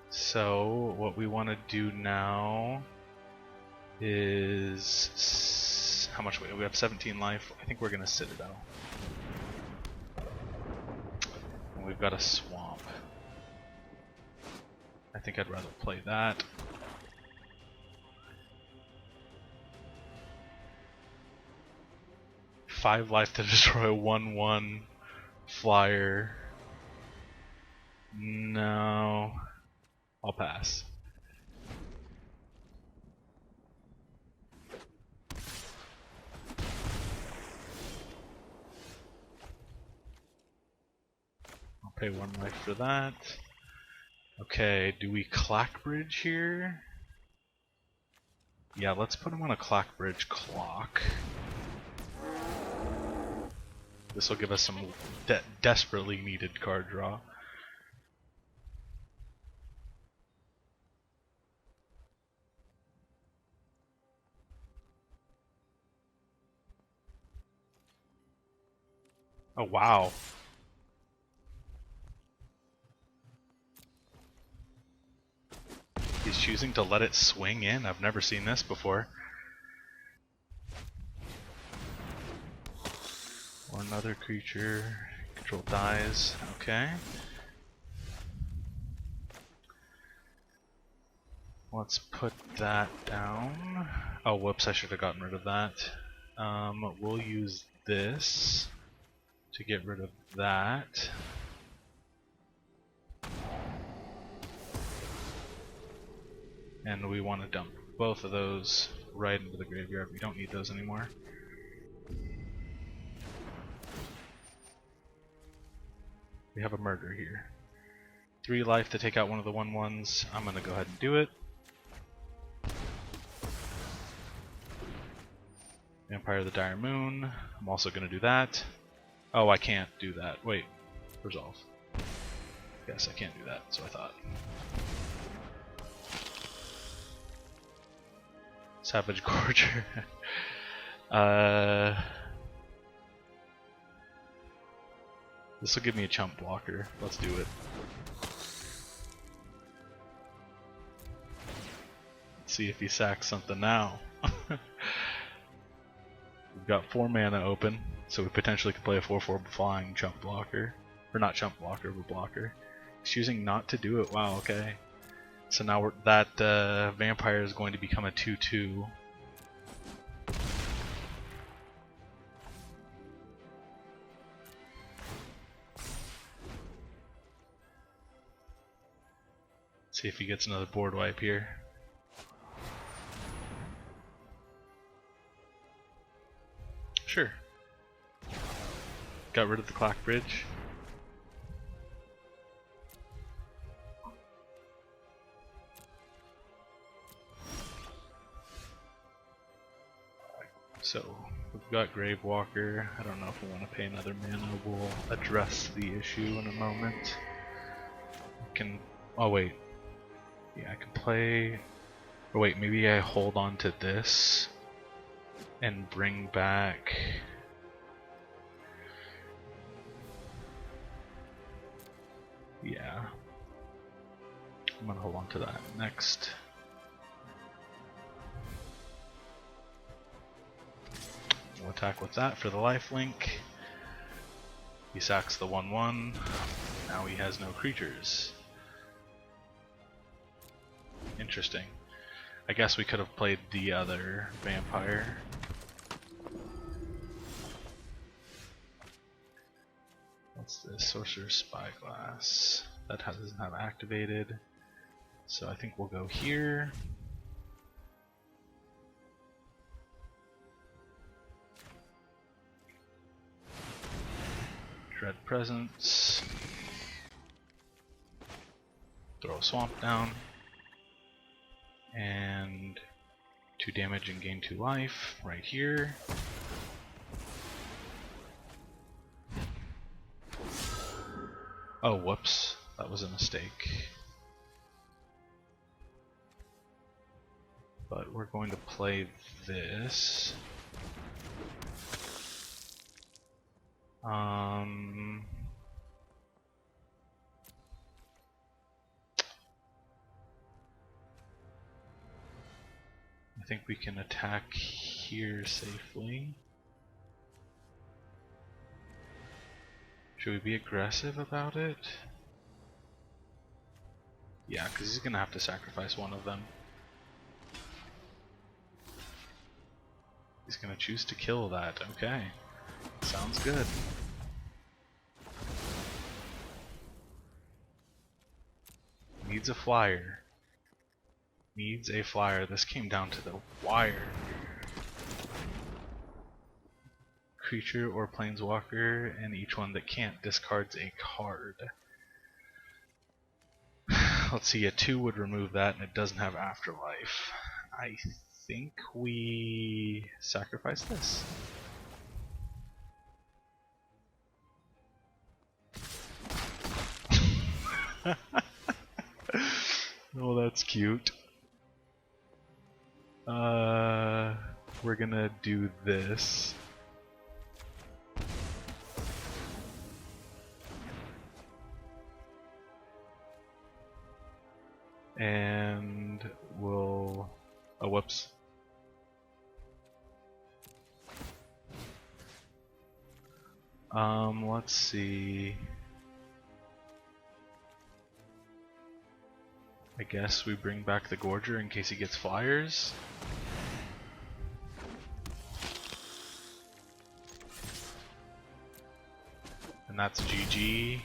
So, what we want to do now is How much we have 17 life. I think we're gonna Citadel. And we've got a swamp. I think I'd rather play that. Five life to destroy a 1/1 flyer. No. I'll pass. I'll pay 1 life for that. Okay, do we Clackbridge here? Yeah, let's put him on a Clackbridge clock. This will give us some desperately needed card draw. Oh wow. He's choosing to let it swing in. I've never seen this before. Or another creature. Control dies. Okay. Let's put that down. Oh, whoops, I should have gotten rid of that. We'll use this to get rid of that. And we want to dump both of those right into the graveyard. We don't need those anymore. We have a murder here. 3 life to take out one of the 1/1s. I'm going to go ahead and do it. Vampire of the Dire Moon. I'm also going to do that. Oh, I can't do that. Wait. Resolve. Yes, I can't do that, so I thought. Savage Gorger. This will give me a chump blocker. Let's do it. Let's see if he sacks something now. We've got 4 mana open, so we potentially could play a 4/4 flying chump blocker. Or not chump blocker, but blocker. He's choosing not to do it. Wow, okay. So now that vampire is going to become a 2/2. See if he gets another board wipe here. Sure. Got rid of the Clackbridge. So we've got Gravewalker. I don't know if we want to pay another mana. We'll address the issue in a moment. I can. Oh wait. Yeah, I can play. Or wait, maybe I hold on to this and bring back. Yeah. I'm gonna hold on to that next. We'll attack with that for the lifelink. He sacks the 1/1. Now he has no creatures. Interesting. I guess we could have played the other vampire. What's this? Sorcerer's Spyglass. That doesn't have activated. So I think we'll go here. Dread Presence. Throw a swamp down. And 2 damage and gain 2 life right here. Oh, whoops. That was a mistake. But we're going to play this. I think we can attack here safely. Should we be aggressive about it? Yeah, because he's gonna have to sacrifice one of them. He's gonna choose to kill that. Okay. Sounds good. Needs a flyer. Needs a flyer. This came down to the wire. Creature or planeswalker, and each one that can't discards a card. Let's see, a 2 would remove that, and it doesn't have afterlife. I think we sacrifice this. Oh, that's cute. We're gonna do this. And we'll... oh, whoops. Let's see. I guess we bring back the Gorger in case he gets flyers. And that's GG.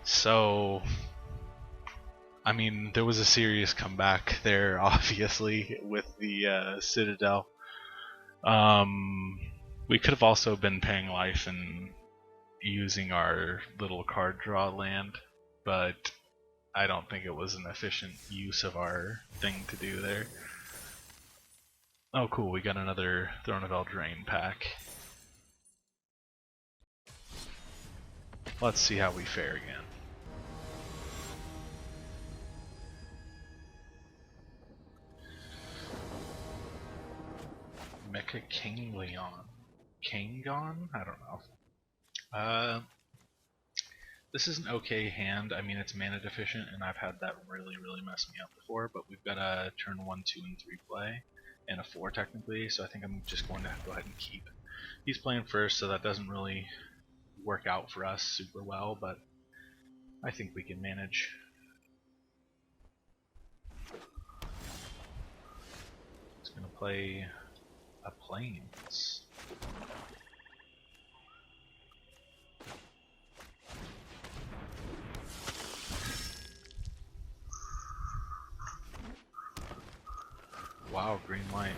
So, I mean, there was a serious comeback there, obviously, with the Citadel. We could have also been paying life and using our little card draw land, but I don't think it was an efficient use of our thing to do there. Oh cool, we got another Throne of Eldraine pack. Let's see how we fare again. Mecha Kangaon. Kangaon? I don't know. This is an okay hand. I mean, it's mana deficient, and I've had that really mess me up before, but we've got a turn 1, 2, and 3 play, and a 4 technically, so I think I'm just going to go ahead and keep. He's playing first, so that doesn't really work out for us super well, but I think we can manage. He's going to play a Plains. Wow, green light.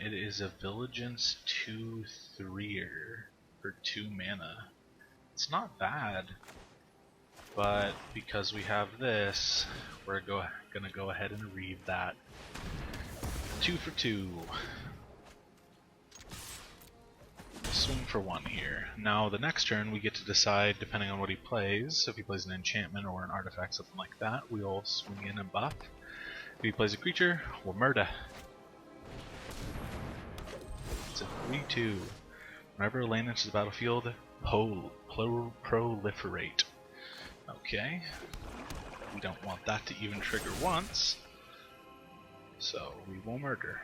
It is a Vigilance 2/3er for 2 mana. It's not bad, but because we have this, we're gonna go ahead and read that. 2 for 2. Swing for 1 here. Now the next turn we get to decide, depending on what he plays. So if he plays an enchantment or an artifact, something like that, we'll swing in and buff. If he plays a creature, we'll murder. It's a 3/2. Whenever a land enters the battlefield, proliferate. Okay. We don't want that to even trigger once, so we will murder.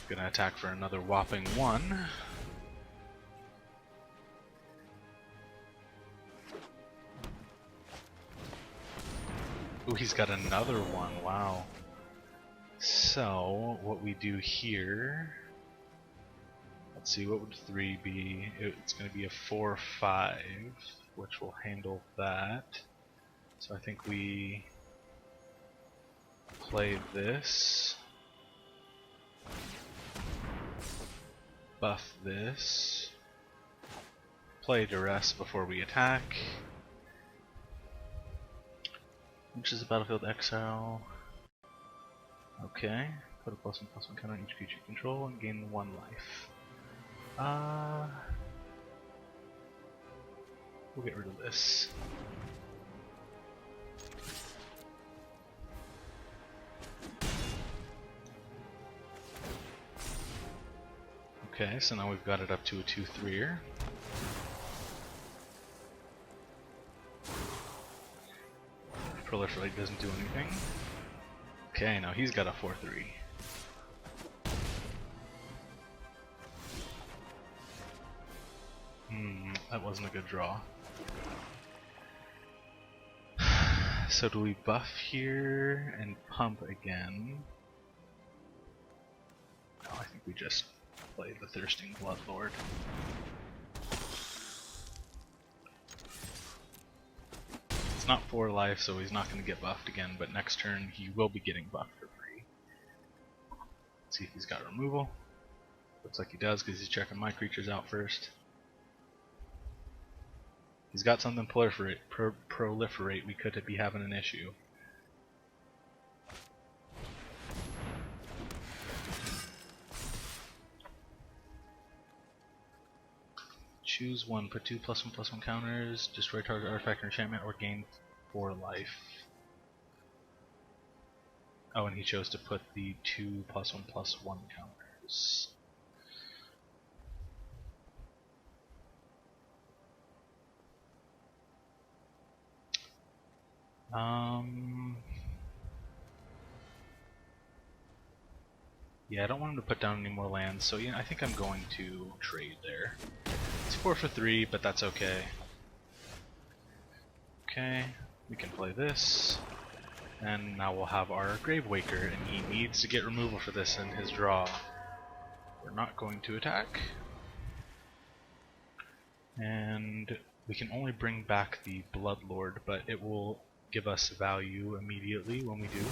Gonna attack for another whopping 1. Ooh, he's got another 1, wow. So, what we do here... Let's see, what would 3 be? It's gonna be a 4/5, which will handle that. So I think we play this. Buff this. Play Duress before we attack. Which is a battlefield exile. Okay. Put a +1/+1 counter on each creature you control and gain 1 life. We'll get rid of this. Okay, so now we've got it up to a 2-3er. Proliferate doesn't do anything. Okay, now he's got a 4-3. That wasn't a good draw. So do we buff here and pump again? No, I think we just play the Thirsting Bloodlord. It's not 4 life, so he's not going to get buffed again, but next turn he will be getting buffed for free. Let's see if he's got removal. Looks like he does because he's checking my creatures out first. He's got something proliferate, we could be having an issue. Choose one, put 2 +1/+1 counters, destroy target artifact or enchantment, or gain 4 life. Oh, and he chose to put the 2 +1/+1 counters. Yeah, I don't want him to put down any more lands, so yeah, I think I'm going to trade there. It's 4 for 3, but that's okay. Okay, we can play this, and now we'll have our Gravewaker, and he needs to get removal for this in his draw. We're not going to attack. And we can only bring back the Bloodlord, but it will give us value immediately when we do.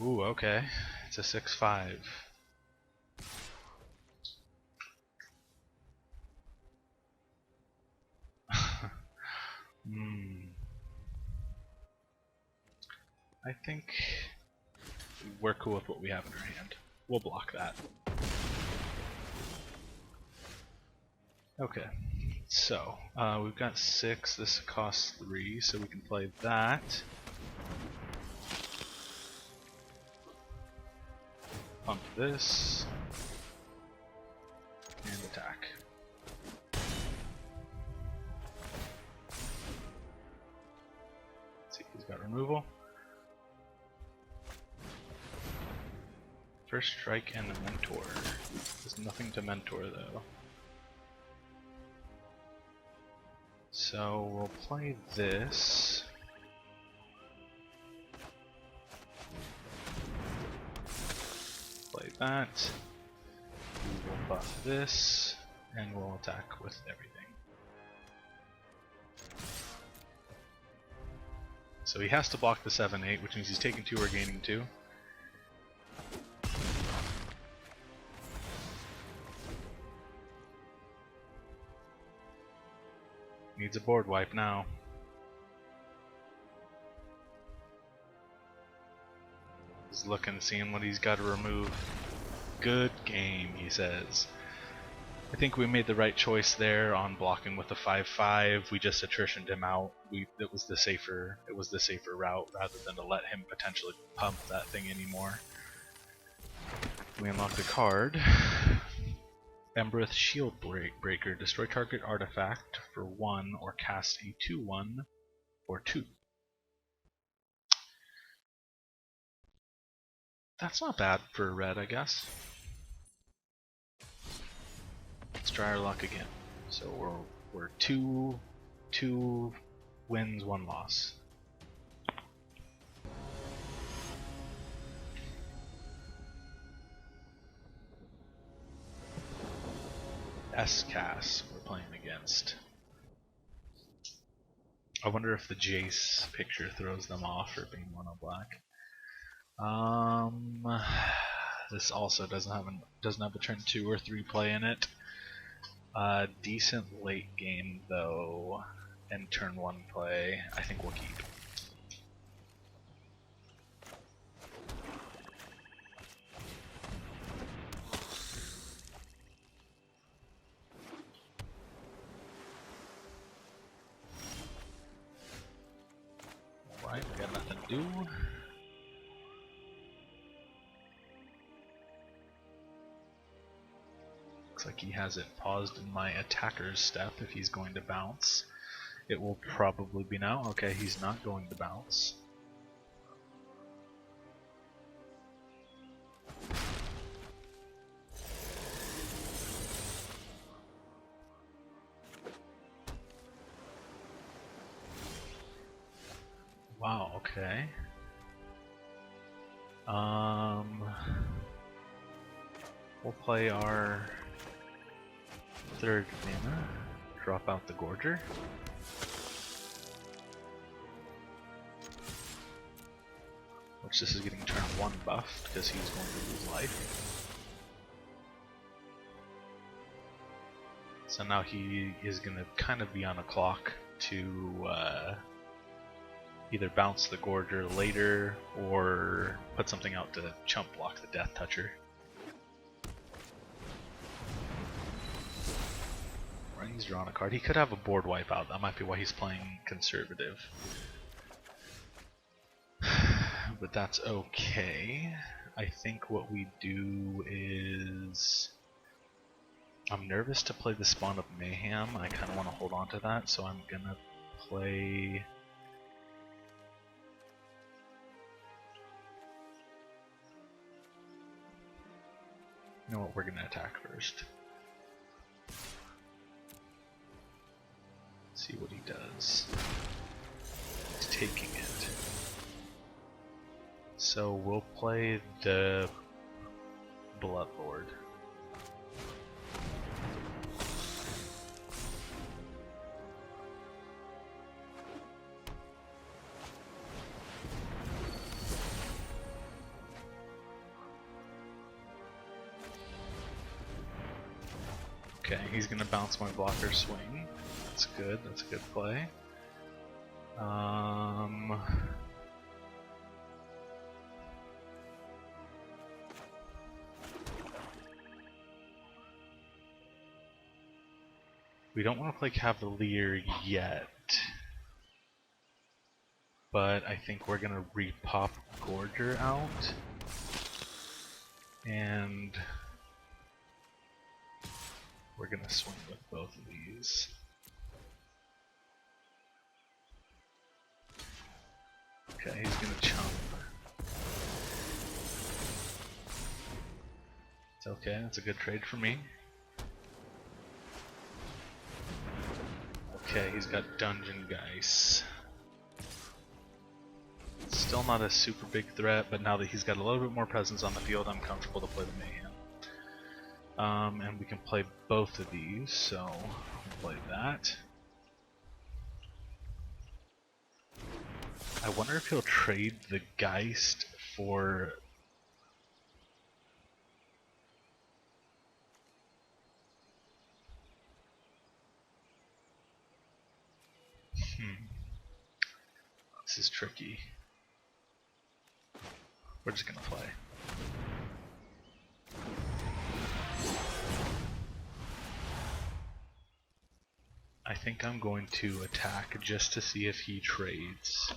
Ooh, okay. It's a 6/5. I think we're cool with what we have in our hand. We'll block that. Okay, so we've got 6. This costs 3, so we can play that. Pump this and attack. Let's see if he's got removal. First strike and a mentor. There's nothing to mentor though. So we'll play this. Play that. We will buff this, and we'll attack with everything. So he has to block the 7/8, which means he's taking 2 or gaining 2. Needs a board wipe now. He's looking, seeing what he's got to remove. Good game, he says. I think we made the right choice there on blocking with the 5/5. We just attritioned him out. It was the safer route rather than to let him potentially pump that thing anymore. We unlocked a card. Embereth Shield Breaker. Destroy target artifact for 1 or cast a 2/1 or 2. That's not bad for red, I guess. Let's try our luck again. So we're 2 wins, 1 loss. S-Cast we're playing against. I wonder if the Jace picture throws them off for being mono black. This also doesn't have a turn 2 or 3 play in it. Decent late game though, and turn 1 play. I think we'll keep. Alright, we got nothing to do. looks like he has it paused in my attacker's step if he's going to bounce. It will probably be now. Okay, he's not going to bounce. Wow, okay. We'll play our third mana, drop out the Gorger. Which this is getting turn 1 buffed because he's going to lose life. So now he is going to kind of be on a clock to either bounce the Gorger later or put something out to chump block the Death Toucher. Right, he's drawn a card. He could have a board wipeout. That might be why he's playing conservative. But that's okay. I think what we do is... I'm nervous to play the Spawn of Mayhem. I kind of want to hold on to that, so I'm gonna play... You know what, we're gonna attack first. See what he does. He's taking it. So we'll play the Bloodlord. Okay, he's gonna bounce my blocker swing. That's good, that's a good play. We don't want to play Cavalier yet, but I think we're gonna repop Gorger out, and we're gonna swing with both of these. Okay, he's gonna chump. It's okay, that's a good trade for me. Okay, he's got Dungeon Geist. Still not a super big threat, but now that he's got a little bit more presence on the field, I'm comfortable to play the Mayhem. And we can play both of these, so we'll play that. I wonder if he'll trade the Geist for... This is tricky. We're just gonna play. I think I'm going to attack just to see if he trades.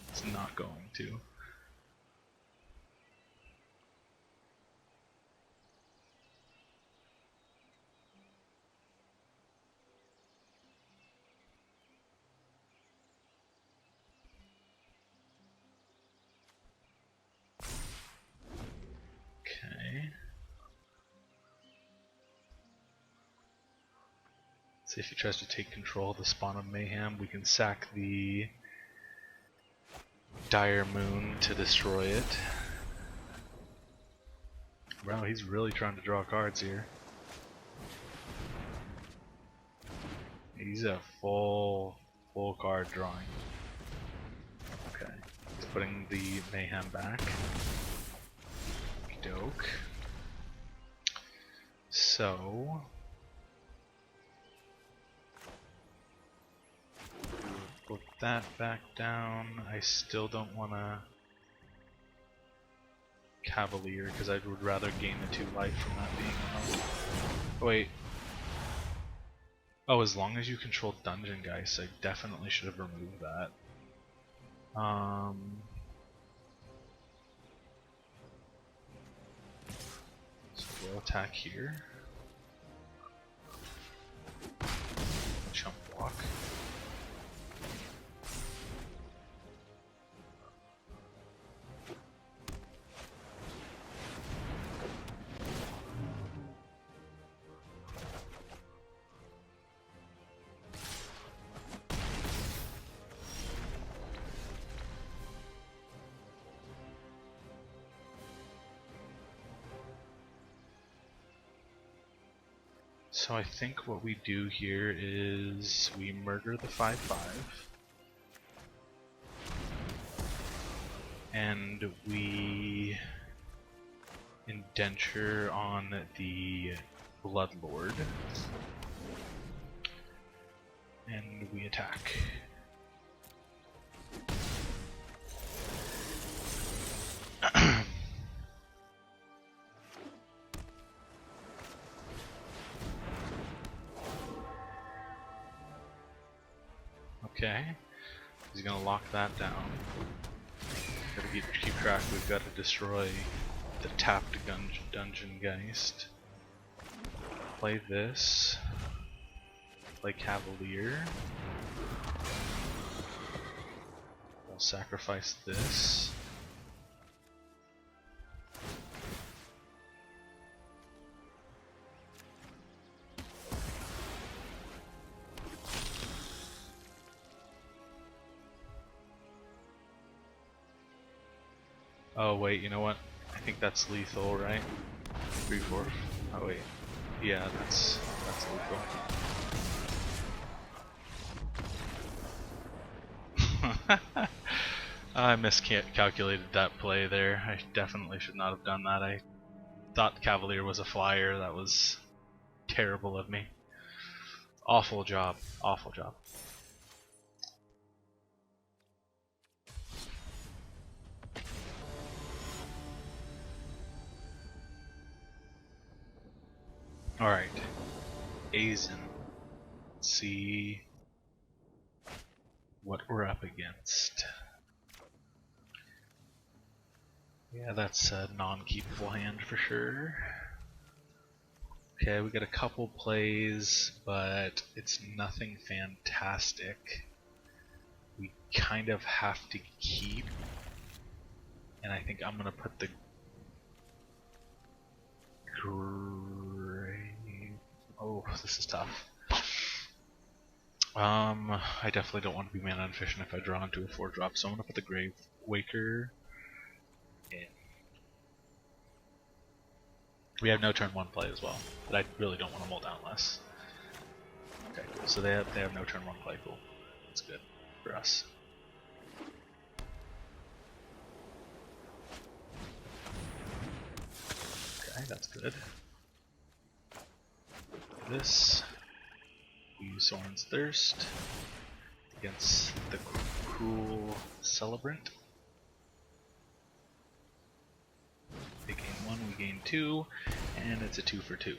It's not going to. Okay. See if he tries to take control of the Spawn of Mayhem. We can sack the Dire Moon to destroy it. Wow, he's really trying to draw cards here. He's a full card drawing. Okay, he's putting the Mayhem back. Doke. So put that back down. I still don't want to Cavalier because I would rather gain the 2 life from that being out. Oh, wait. Oh, as long as you control Dungeon Geist, I definitely should have removed that. So we'll attack here. Chump block. So I think what we do here is we murder the 5/5 and we indenture on the Bloodlord and we attack. Okay, he's gonna lock that down. Gotta keep track, we've got to destroy the tapped Dungeon Geist. Play this. Play Cavalier. We'll sacrifice this. Oh wait, you know what? I think that's lethal, right? 3/4. Oh wait. Yeah, that's lethal. I miscalculated that play there. I definitely should not have done that. I thought Cavalier was a flyer. That was terrible of me. Awful job. Awful job. Alright, Azen. Let's see what we're up against. Yeah, that's a non-keepable hand for sure. Okay, we got a couple plays, but it's nothing fantastic. We kind of have to keep, and I think I'm gonna put the Oh, this is tough. I definitely don't want to be mana inefficient if I draw into a 4-drop, so I'm gonna put the Grave Waker in. We have no turn 1 play as well, but I really don't want to mull down less. Okay, cool. So they have no turn 1 play. Cool. That's good for us. Okay, that's good. This, we use Soren's Thirst against the Cruel Celebrant. They gain 1, we gain 2, and it's a 2 for 2.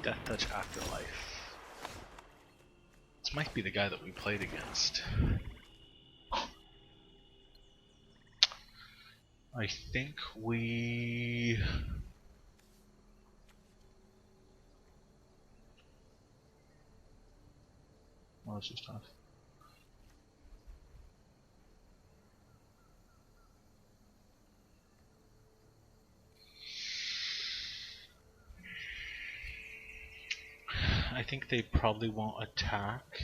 Death Touch Afterlife. This might be the guy that we played against. I think we... Well, this is tough. I think they probably won't attack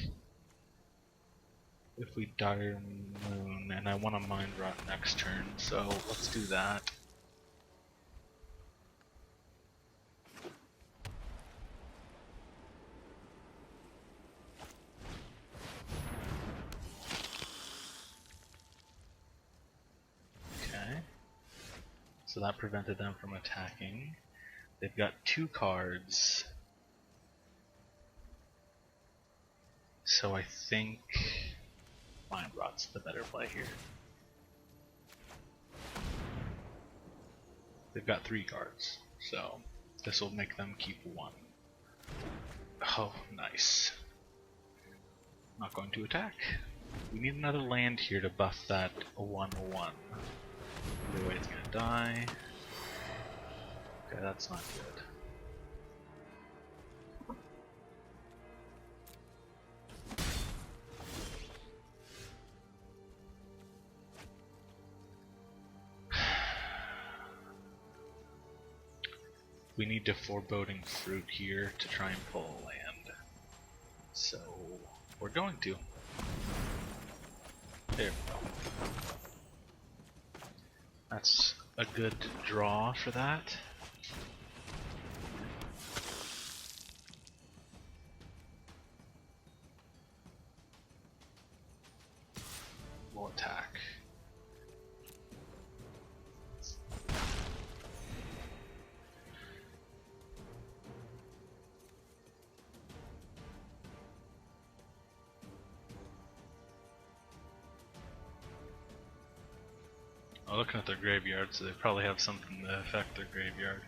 if we Dire Moon, and I want to Mind Rot next turn, so let's do that. Okay, so that prevented them from attacking. They've got 2 cards. So I think Mind Rot's the better play here. They've got 3 cards, so this will make them keep 1. Oh, nice. Not going to attack. We need another land here to buff that 1/1. Either way it's gonna die. Okay, that's not good. We need to foreboding fruit here to try and pull a land. So we're going to. There we go. That's a good draw for that. We'll attack. I'm looking at their graveyard, so they probably have something to affect their graveyard.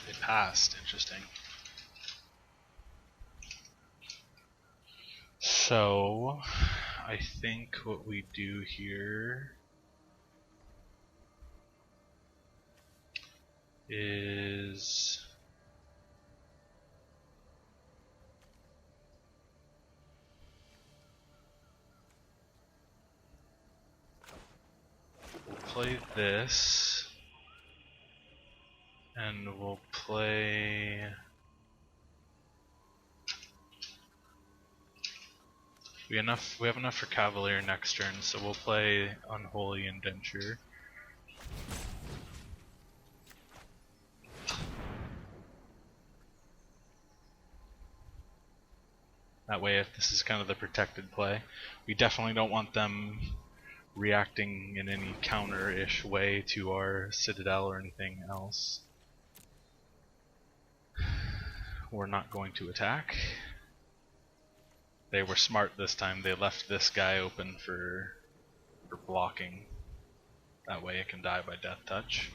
They passed, interesting. So, I think what we do here is we'll play this, and we'll play. We have enough for Cavalier next turn, so we'll play Unholy Indenture. That way, if this is kind of the protected play, we definitely don't want them reacting in any counter-ish way to our Citadel or anything else. We're not going to attack. They were smart this time. They left this guy open for blocking. That way it can die by Death Touch.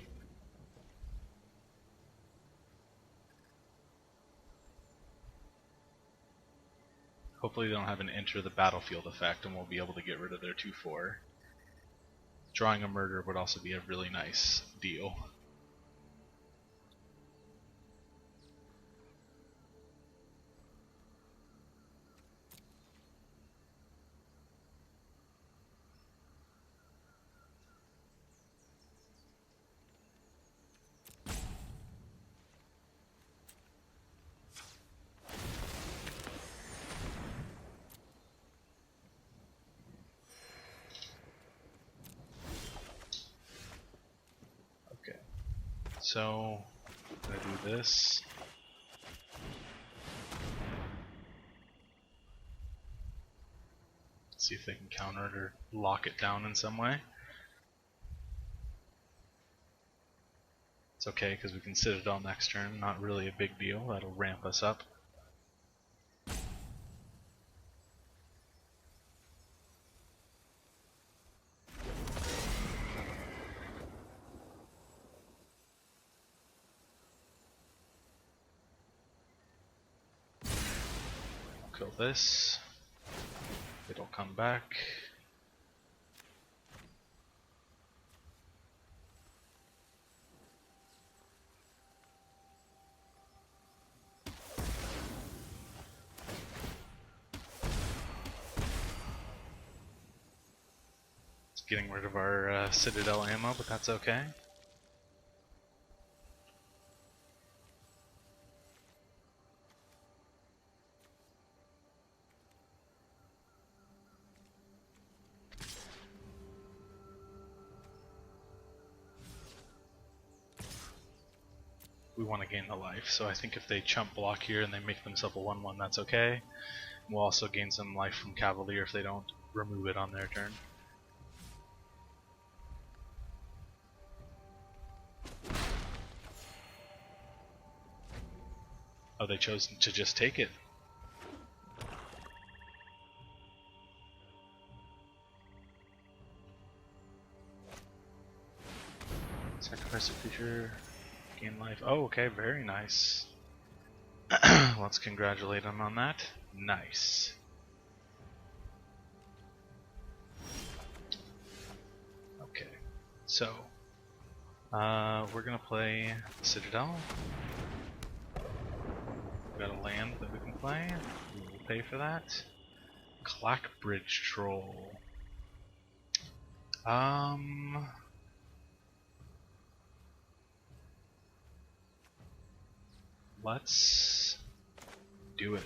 Hopefully they don't have an enter the battlefield effect and we'll be able to get rid of their 2/4. Drawing a murder would also be a really nice deal. So, I'm going to do this. See if they can counter it or lock it down in some way. It's okay because we can Citadel next turn, not really a big deal, that'll ramp us up. Kill this. It'll come back. It's getting rid of our Citadel ammo, but that's okay. We want to gain the life, so I think if they chump block here and they make themselves a 1/1, that's okay. We'll also gain some life from Cavalier if they don't remove it on their turn. Oh, they chose to just take it. creature, gain life. Oh, okay, very nice. Let's congratulate him on that. Nice. Okay, so we're gonna play Citadel. We've got a land that we can play. We will pay for that. Clackbridge Troll. Let's do it.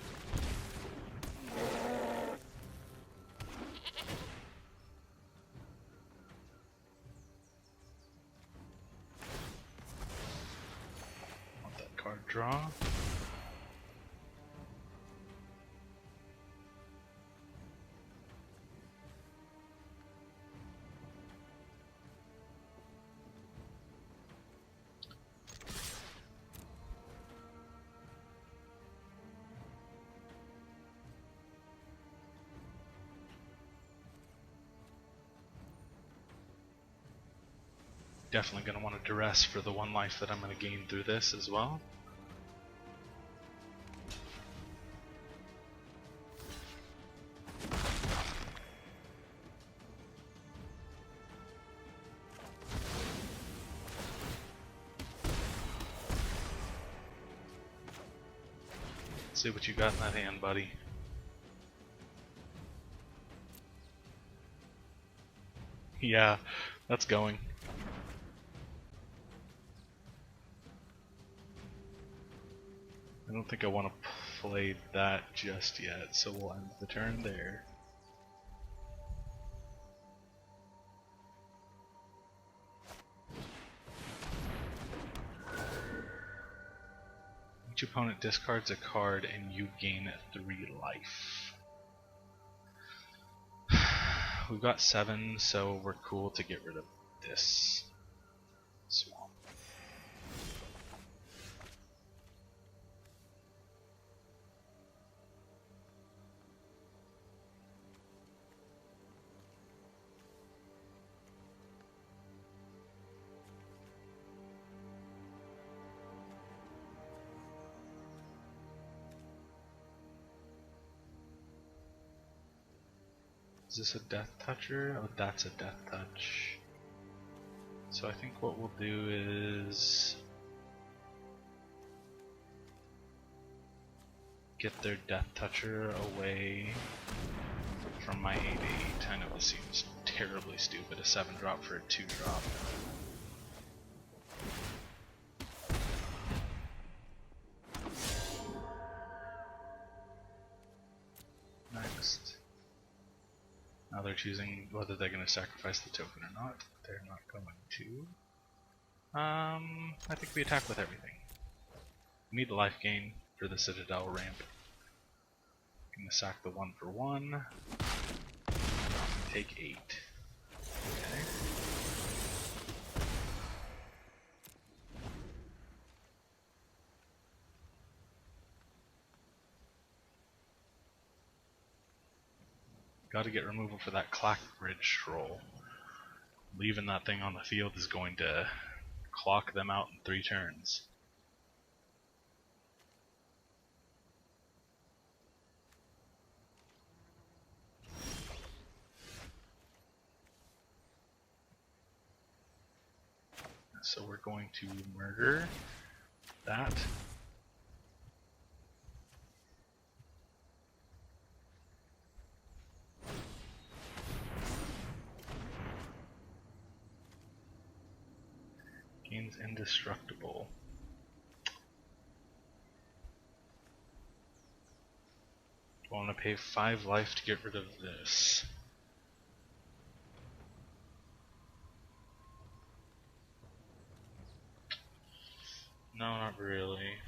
Want that card draw. Definitely going to want to duress for the one life that I'm going to gain through this as well. Let's see what you got in that hand, buddy. Yeah, that's going. I don't think I want to play that just yet, so we'll end the turn there. Each opponent discards a card and you gain 3 life. We've got 7, so we're cool to get rid of this swamp. Is this a death toucher? Oh, that's a death touch. So I think what we'll do is get their death toucher away from my 8/8. I know this seems terribly stupid, a 7-drop for a 2-drop. Next. Now they're choosing whether they're going to sacrifice the token or not. They're not going to. I think we attack with everything. We need the life gain for the Citadel ramp. I'm going to sack the 1 for 1. Take 8. Okay. Got to get removal for that Clackbridge Troll. Leaving that thing on the field is going to clock them out in 3 turns. So we're going to murder that. Gains indestructible. Do I want to pay 5 life to get rid of this? No, not really.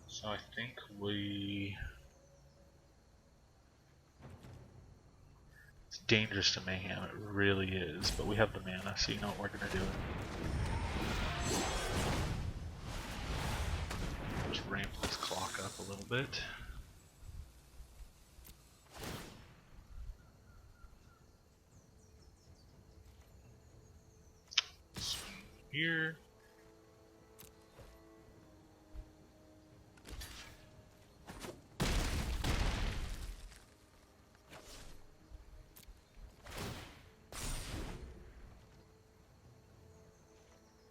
So I think we... It's dangerous to Mayhem, it really is, but we have the mana, so you know what we're going to do. Just ramp this clock up a little bit. here.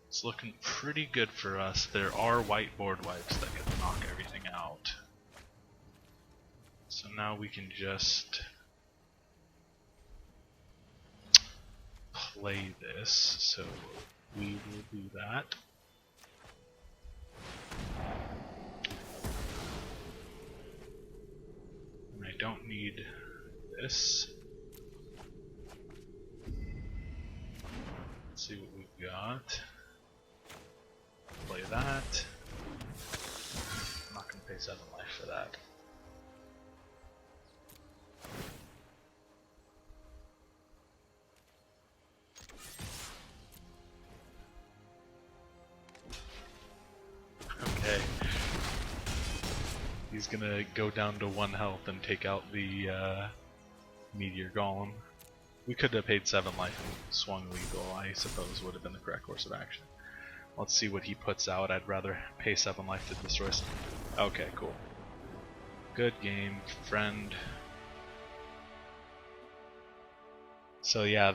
It's looking pretty good for us. There are whiteboard wipes that can knock everything out. So now we can just play this. So we will do that. And I don't need this. Let's see what we've got. Play that. I'm not going to pay 7 life for that. Okay. He's going to go down to 1 health and take out the Meteor Golem. We could have paid 7 life and swung lethal, I suppose would have been the correct course of action. Let's see what he puts out. I'd rather pay 7 life to destroy some. Okay, cool. Good game, friend. So yeah,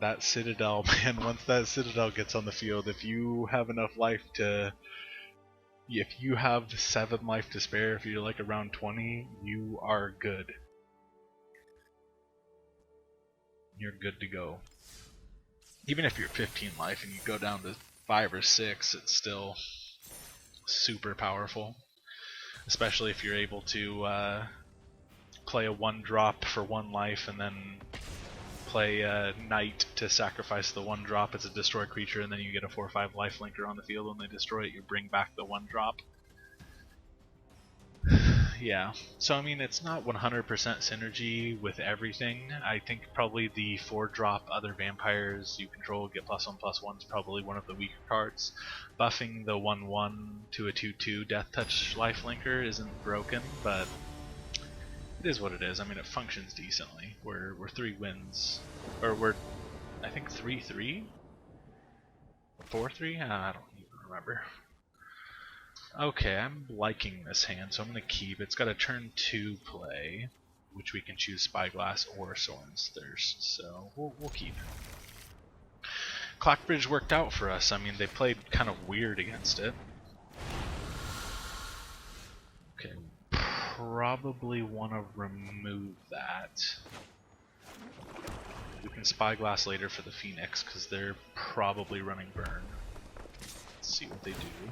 that Citadel, man, once that Citadel gets on the field, if you have enough life to... If you have 7 life to spare, if you're like around 20, you are good. You're good to go. Even if you're 15 life and you go down to 5 or 6, it's still super powerful. Especially if you're able to play a 1-drop for 1 life and then play a Knight to sacrifice the 1-drop as a destroy creature, and then you get a 4 or 5 life linker on the field. When they destroy it, you bring back the 1-drop. Yeah, so I mean, it's not 100% synergy with everything. I think probably the 4-drop other vampires you control get +1/+1 is probably one of the weaker cards. Buffing the 1/1 to a 2/2 Death Touch lifelinker isn't broken, but it is what it is. I mean, it functions decently. We're 3 wins, or we're, I think 3-3, 4-3. I don't even remember. Okay, I'm liking this hand, so I'm going to keep. It's got a turn 2 play, which we can choose Spyglass or Sorin's Thirst, so we'll keep. Clackbridge worked out for us. I mean, they played kind of weird against it. Okay, probably want to remove that. We can Spyglass later for the Phoenix, because they're probably running Burn. Let's see what they do.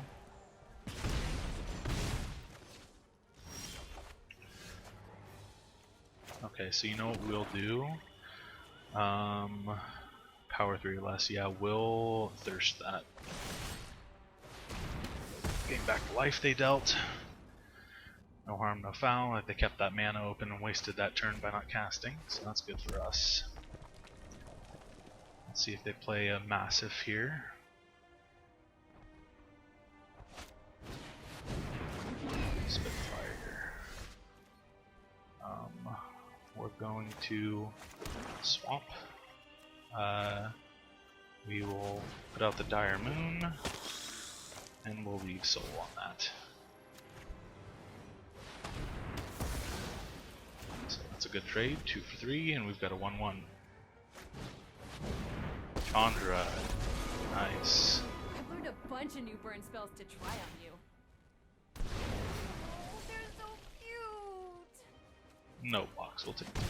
Okay, so you know what we'll do? Power 3 or less, yeah, we'll Thirst that. Getting back the life they dealt. No harm, no foul. Like, they kept that mana open and wasted that turn by not casting, so that's good for us. Let's see if they play a massive here. Spitfire. We're going to swamp. We will put out the Dire Moon, and we'll leave Soul on that. So that's a good trade, 2 for 3, and we've got a 1/1. Chandra, nice.
I've learned a bunch of new burn spells to try on you. Oh, they're so cute.
No blocks, we'll take them.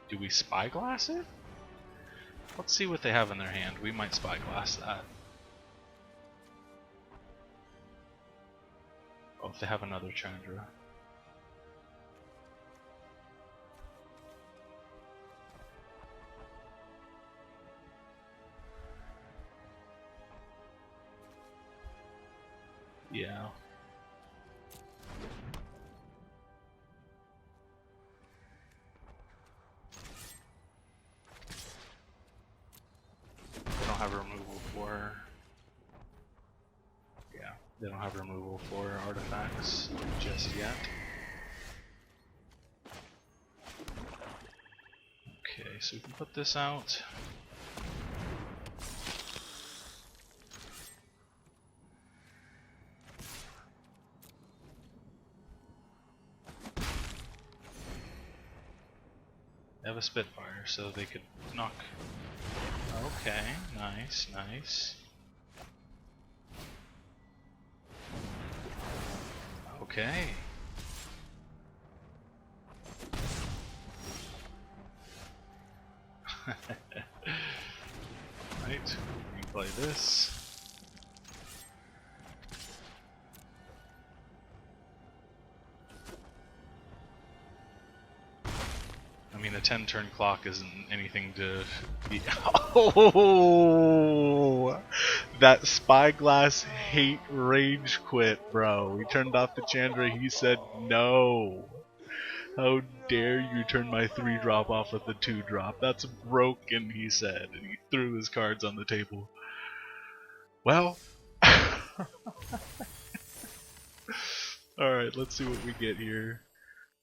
Do we Spyglass it? Let's see what they have in their hand. We might Spyglass that. Oh, if they have another Chandra. Yeah. They don't have a removal for... Yeah, they don't don't have removal for artifacts just yet. Okay, so we can put this out. They have a Spitfire, so they could knock. Okay, nice, nice. Okay. Right, replay this. I mean, a 10-turn clock isn't anything to be. Oh, that Spyglass hate rage quit, bro. We turned off the Chandra. He said no. How dare you turn my 3-drop off with the 2-drop? That's broken, he said, and he threw his cards on the table. Well, alright, let's see what we get here.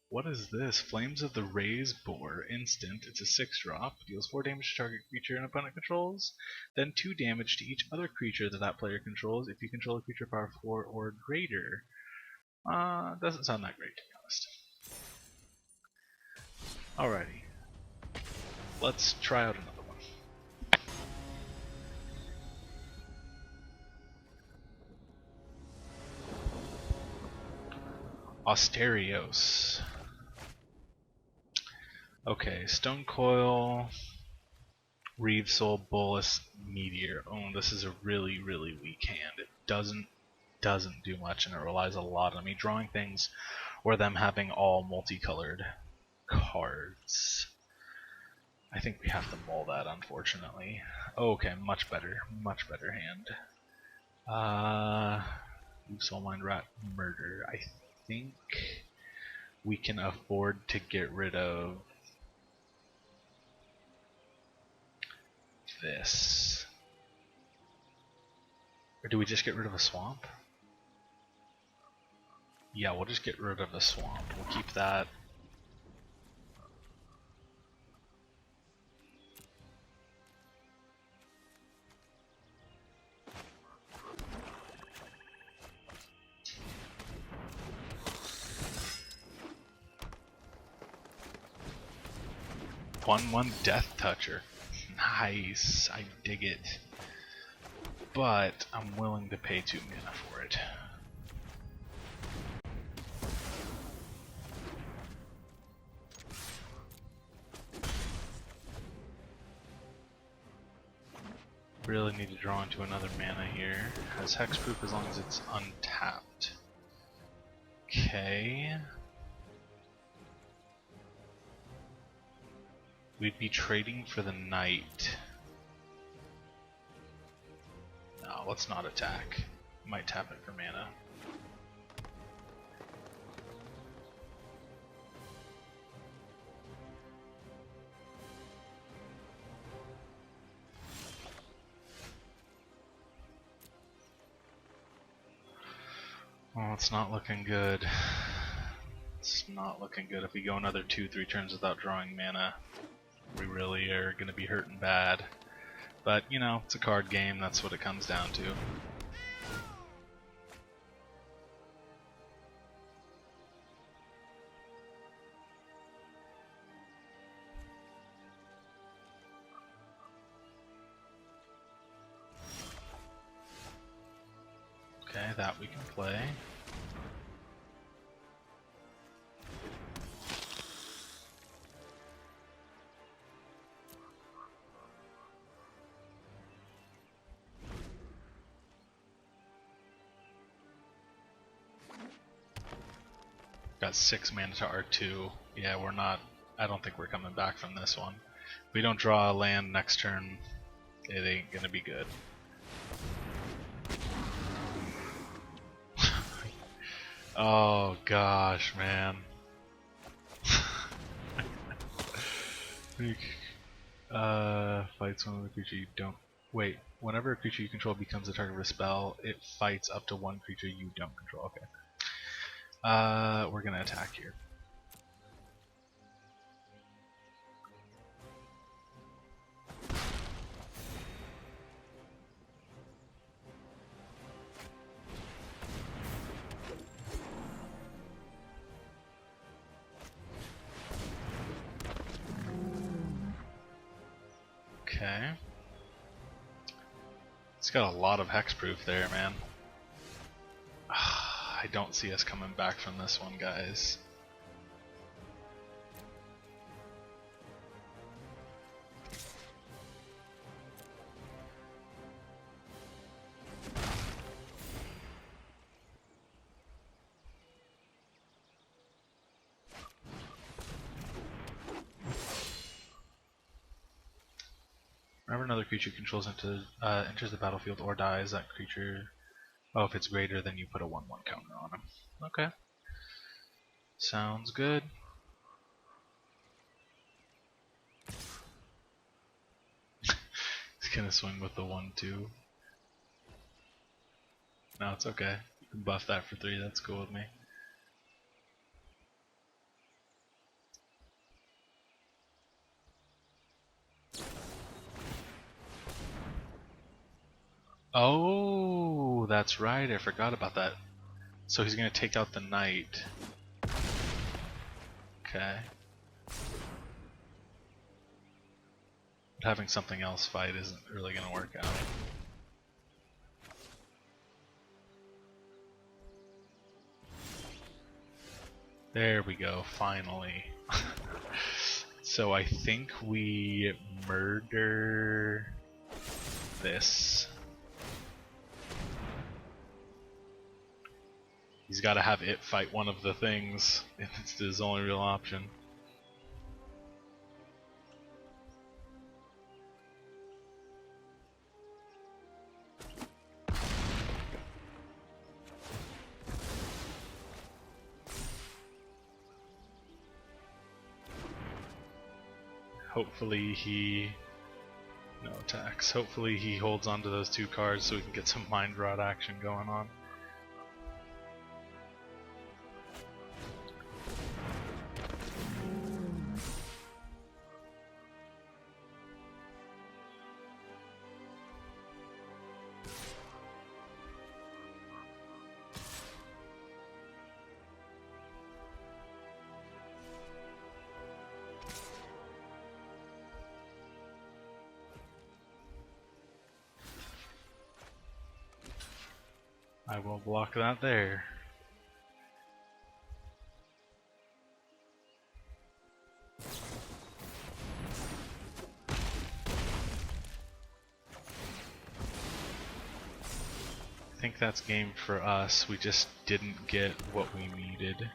What is this? Flames of the Raise Boar. Instant. It's a 6-drop. Deals 4 damage to target creature an opponent controls. Then 2 damage to each other creature that that player controls if you control a creature power 4 or greater. Doesn't sound that great, to be honest. Alrighty. Let's try out another one. Asterios. Okay, Stone Coil, Reeve Soul, Bolus, Meteor. Oh, this is a really, really weak hand. It doesn't do much, and it relies a lot on me drawing things or them having all multicolored cards. I think we have to mull that, unfortunately. Okay, much better hand. Soulmind Rat, Murder. I think we can afford to get rid of this. Or do we just get rid of a swamp? Yeah, we'll just get rid of the swamp. We'll keep that. One Death Toucher. Nice, I dig it. But I'm willing to pay 2 mana for it. Really need to draw into another mana here. Has hexproof as long as it's untapped. Okay. We'd be trading for the knight. No, let's not attack. Might tap it for mana. Well, it's not looking good. It's not looking good. If we go another 2-3 turns without drawing mana, we really are going to be hurting bad. But, you know, it's a card game, that's what it comes down to. Okay, that we can play. Got 6 mana to R2. Yeah, we're not. I don't think we're coming back from this one. If we don't draw a land next turn, it ain't gonna be good. Oh gosh, man. Fights one of the creature you don't Wait, whenever a creature you control becomes the target of a spell, it fights up to one creature you don't control. Okay. We're gonna attack here. Okay. It's got a lot of hexproof there, man. I don't see us coming back from this one, guys. Whenever another creature you controls enters the battlefield or dies, that creature... Oh, if it's greater, then you put a 1/1 counter on him. Okay. Sounds good. He's gonna swing with the 1/2. No, it's okay. You can buff that for 3, that's cool with me. Oh, that's right, I forgot about that. So he's gonna take out the knight. Okay. But having something else fight isn't really gonna work out. There we go, finally. So I think we murder this. He's got to have it fight one of the things. It's his only real option. Hopefully he... no attacks. Hopefully he holds on to those 2 cards so we can get some Mind Rot action going on. I will block that there. I think that's game for us. We just didn't get what we needed.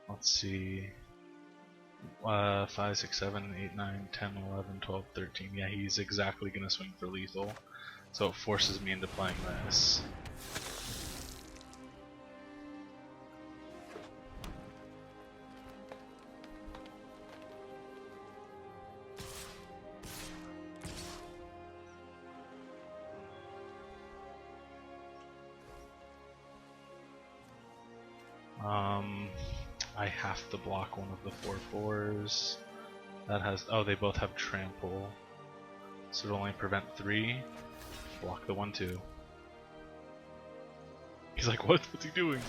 Let's see. 5, 6, 7, 8, 9, 10, 11, 12, 13. Yeah, he's exactly gonna swing for lethal. So it forces me into playing this. I have to block one of the 4/4s. That has... oh, they both have trample. So it'll only prevent 3. Block the 1/2. He's like, what? What's he doing?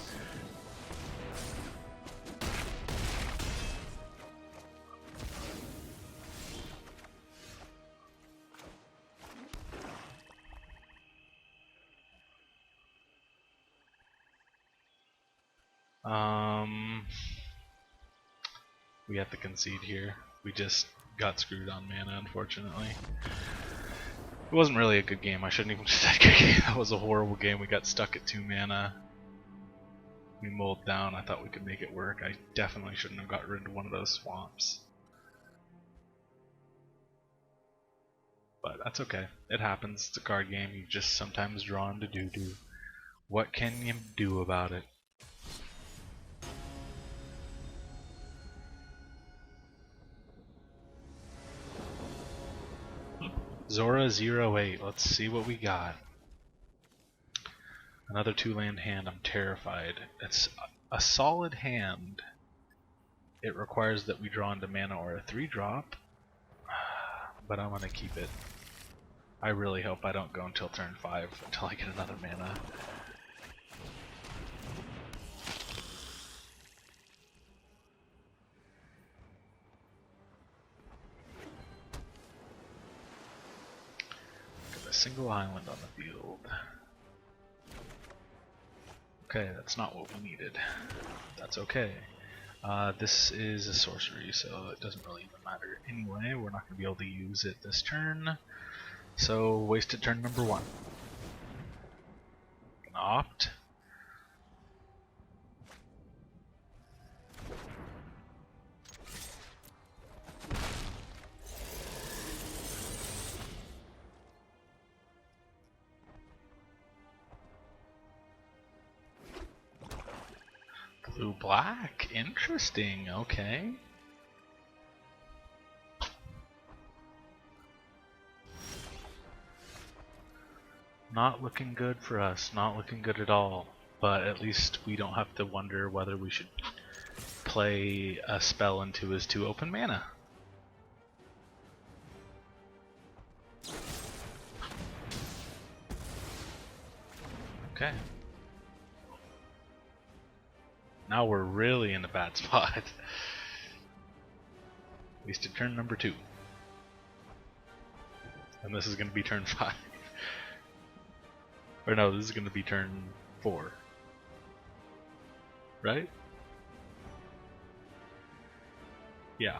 We have to concede here. We just got screwed on mana, unfortunately. It wasn't really a good game. I shouldn't even have said good game. That was a horrible game. We got stuck at 2 mana. We mulled down. I thought we could make it work. I definitely shouldn't have got rid of one of those swamps. But that's okay. It happens. It's a card game. You just sometimes draw into doo-doo. What can you do about it? Zora 08. Let's see what we got. Another 2-land hand. I'm terrified. It's a solid hand. It requires that we draw into mana or a 3-drop, but I'm gonna keep it. I really hope I don't go until turn 5 until I get another mana. Got a single island on the field. Okay, that's not what we needed. That's okay. This is a sorcery, so it doesn't really even matter anyway. We're not going to be able to use it this turn. So, wasted turn number 1. Gonna opt. Blue black, interesting, okay. Not looking good for us, not looking good at all. But at least we don't have to wonder whether we should play a spell into his 2 open mana. Okay. Now we're really in a bad spot. Wasted turn number 2. And this is going to be turn 5. Or no, this is going to be turn 4. Right? Yeah.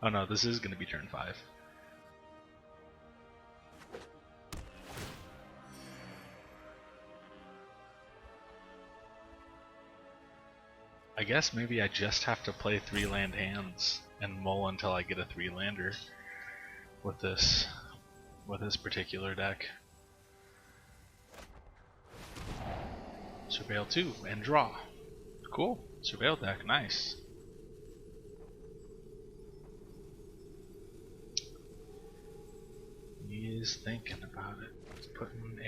Oh no, this is going to be turn 5. I guess maybe I just have to play 3-land hands and mull until I get a 3-lander with this particular deck. Surveil 2 and draw. Cool. Surveil deck, nice. He is thinking about it. He's putting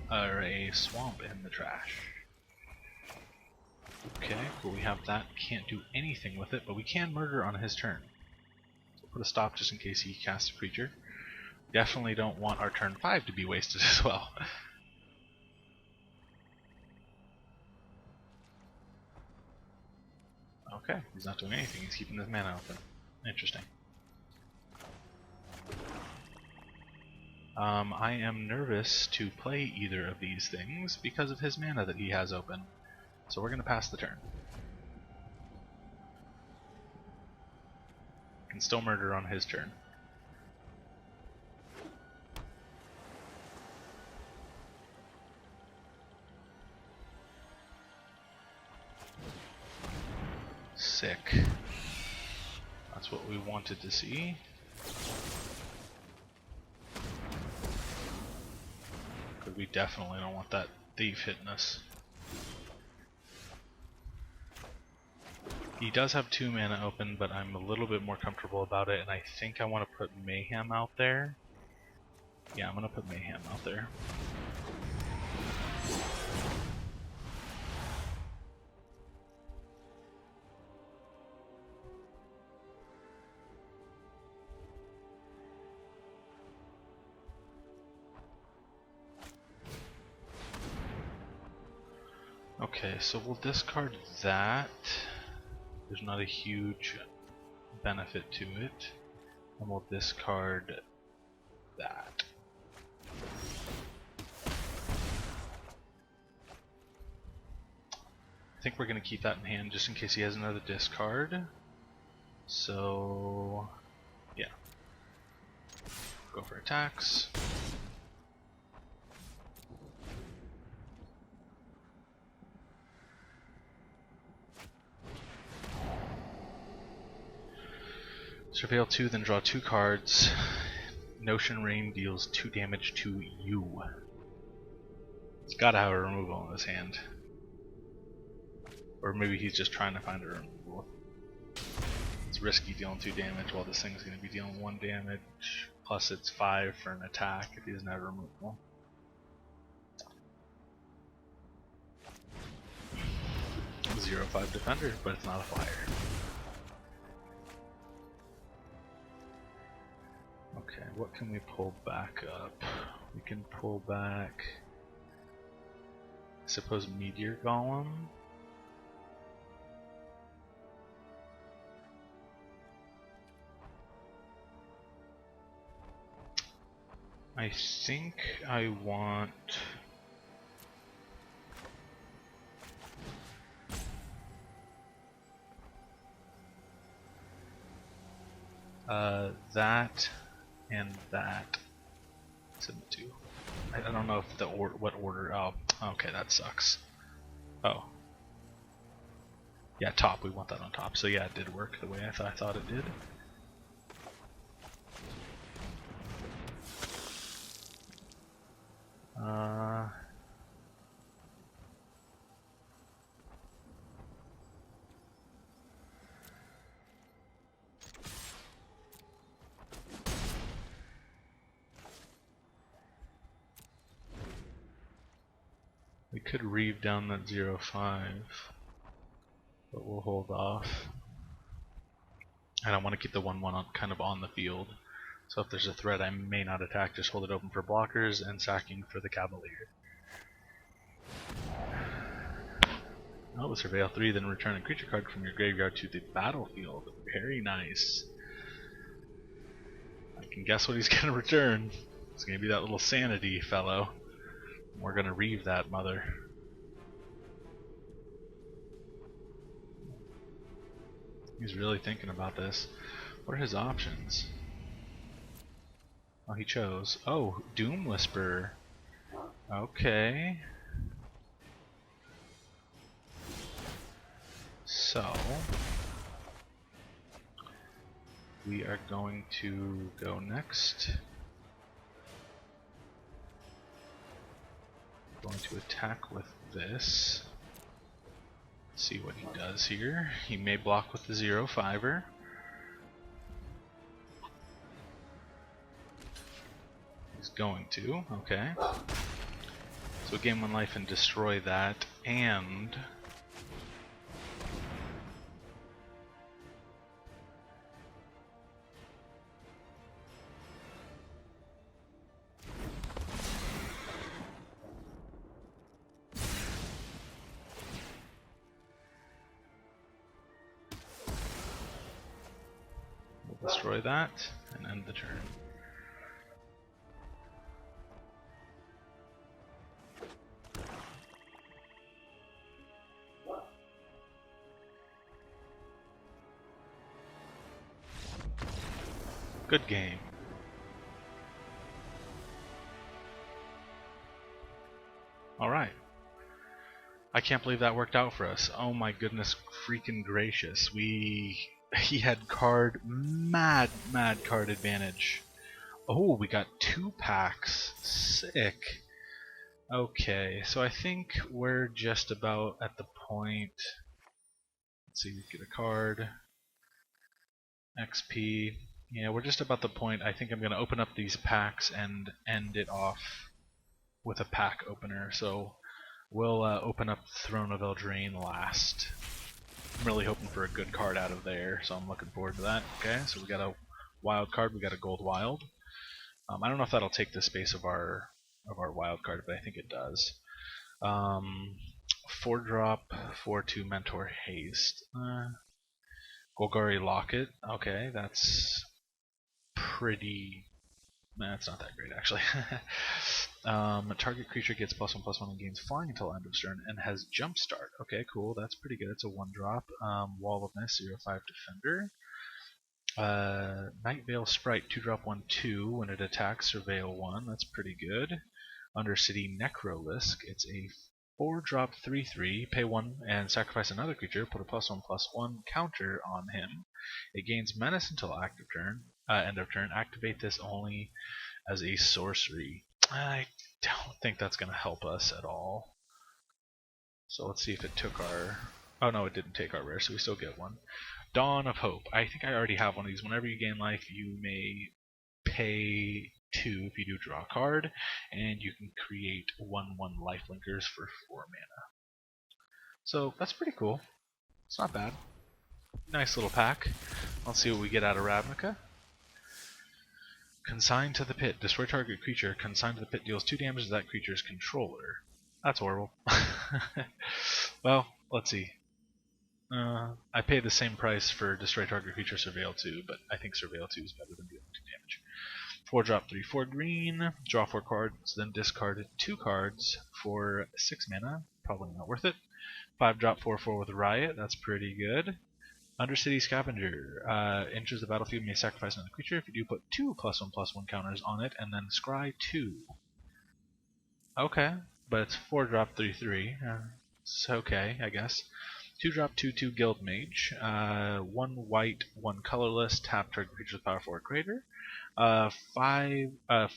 a swamp in the trash. Okay, but we have that. Can't do anything with it, but we can murder on his turn. So put a stop just in case he casts a creature. Definitely don't want our turn 5 to be wasted as well. Okay, he's not doing anything. He's keeping his mana open. Interesting. I am nervous to play either of these things because of his mana that he has open. So we're going to pass the turn. Can still murder on his turn. Sick. That's what we wanted to see. Because we definitely don't want that thief hitting us. He does have 2 mana open, but I'm a little bit more comfortable about it, and I think I want to put Mayhem out there. Yeah, I'm going to put Mayhem out there. Okay, so we'll discard that. There's not a huge benefit to it. And we'll discard that. I think we're going to keep that in hand just in case he has another discard. So, yeah. Go for attacks. Surveil 2, then draw 2 cards. Notion Rain deals 2 damage to you. He's gotta have a removal in his hand. Or maybe he's just trying to find a removal. Let's It's risky dealing 2 damage while this thing's going to be dealing 1 damage. Plus it's 5 for an attack if he doesn't have removal. Zero 5 defender, but it's not a flyer. Okay, what can we pull back up? We can pull back, I suppose, Meteor Golem. I think I want that and that. Send the 2. I don't know if what order. Oh, okay, that sucks. Oh, yeah, top. We want that on top. So yeah, it did work the way I thought it did. We could reave down that 0-5, but we'll hold off. And I want to keep the 1-1 kind of on the field. So if there's a threat I may not attack, just hold it open for blockers and sacking for the Cavalier. Oh, Surveil 3, then return a creature card from your graveyard to the battlefield. Very nice. I can guess what he's going to return. It's going to be that little Sanity fellow. We're going to reave that mother. He's really thinking about this. What are his options? Oh, he chose. Oh, Doom Whisperer. Okay. So we are going to go next. Going to attack with this. See what he does here. He may block with the 0-5er. He's going to, okay. So gain 1 life and destroy that, and we'll destroy that and end the turn. Good game. Alright. I can't believe that worked out for us. Oh my goodness freaking gracious. He had mad card advantage. Oh, we got 2 packs. Sick. Okay, so I think we're just about at the point. Let's see, we get a card. XP. Yeah, we're just about the point. I think I'm going to open up these packs and end it off with a pack opener. So we'll open up Throne of Eldraine last. I'm really hoping for a good card out of there, so I'm looking forward to that. Okay, so we got a wild card. We got a gold wild. I don't know if that'll take the space of our wild card, but I think it does. 4-drop, 4/2 Mentor Haste. Golgari Locket. Okay, that's pretty. Nah, it's not that great actually. Target creature gets +1/+1 and gains flying until end of turn and has Jumpstart. Okay, cool. That's pretty good. It's a 1-drop. Wall of Mist, 0/5 Defender. Night Veil Sprite, 2-drop 1/2. When it attacks, Surveil 1. That's pretty good. Undercity Necrolisk. It's a 4-drop 3/3. Pay 1 and sacrifice another creature. Put a +1/+1 counter on him. It gains Menace until end of turn. Activate this only as a sorcery. I don't think that's going to help us at all. So let's see if it took our. Oh no, it didn't take our rare, so we still get 1. Dawn of Hope. I think I already have one of these. Whenever you gain life, you may pay 2 if you do draw a card, and you can create 1/1 lifelinkers for 4 mana. So that's pretty cool. It's not bad. Nice little pack. Let's see what we get out of Ravnica. Consigned to the Pit. Destroy target creature. Consigned to the Pit deals 2 damage to that creature's controller. That's horrible. Well, let's see. I pay the same price for Destroy Target Creature Surveil 2, but I think Surveil 2 is better than dealing 2 damage. 4 drop 3 4 green, draw 4 cards, then discard 2 cards for 6 mana. Probably not worth it. 5 drop 4 4 with Riot, that's pretty good. Undercity Scavenger. Enters the battlefield, may sacrifice another creature. If you do, put 2 +1/+1 counters on it, and then scry 2. Okay, but it's 4 drop 3 3. It's okay, I guess. 2 drop 2 2 Guild Mage. 1 white, 1 colorless, tap target creature with power 4 or greater.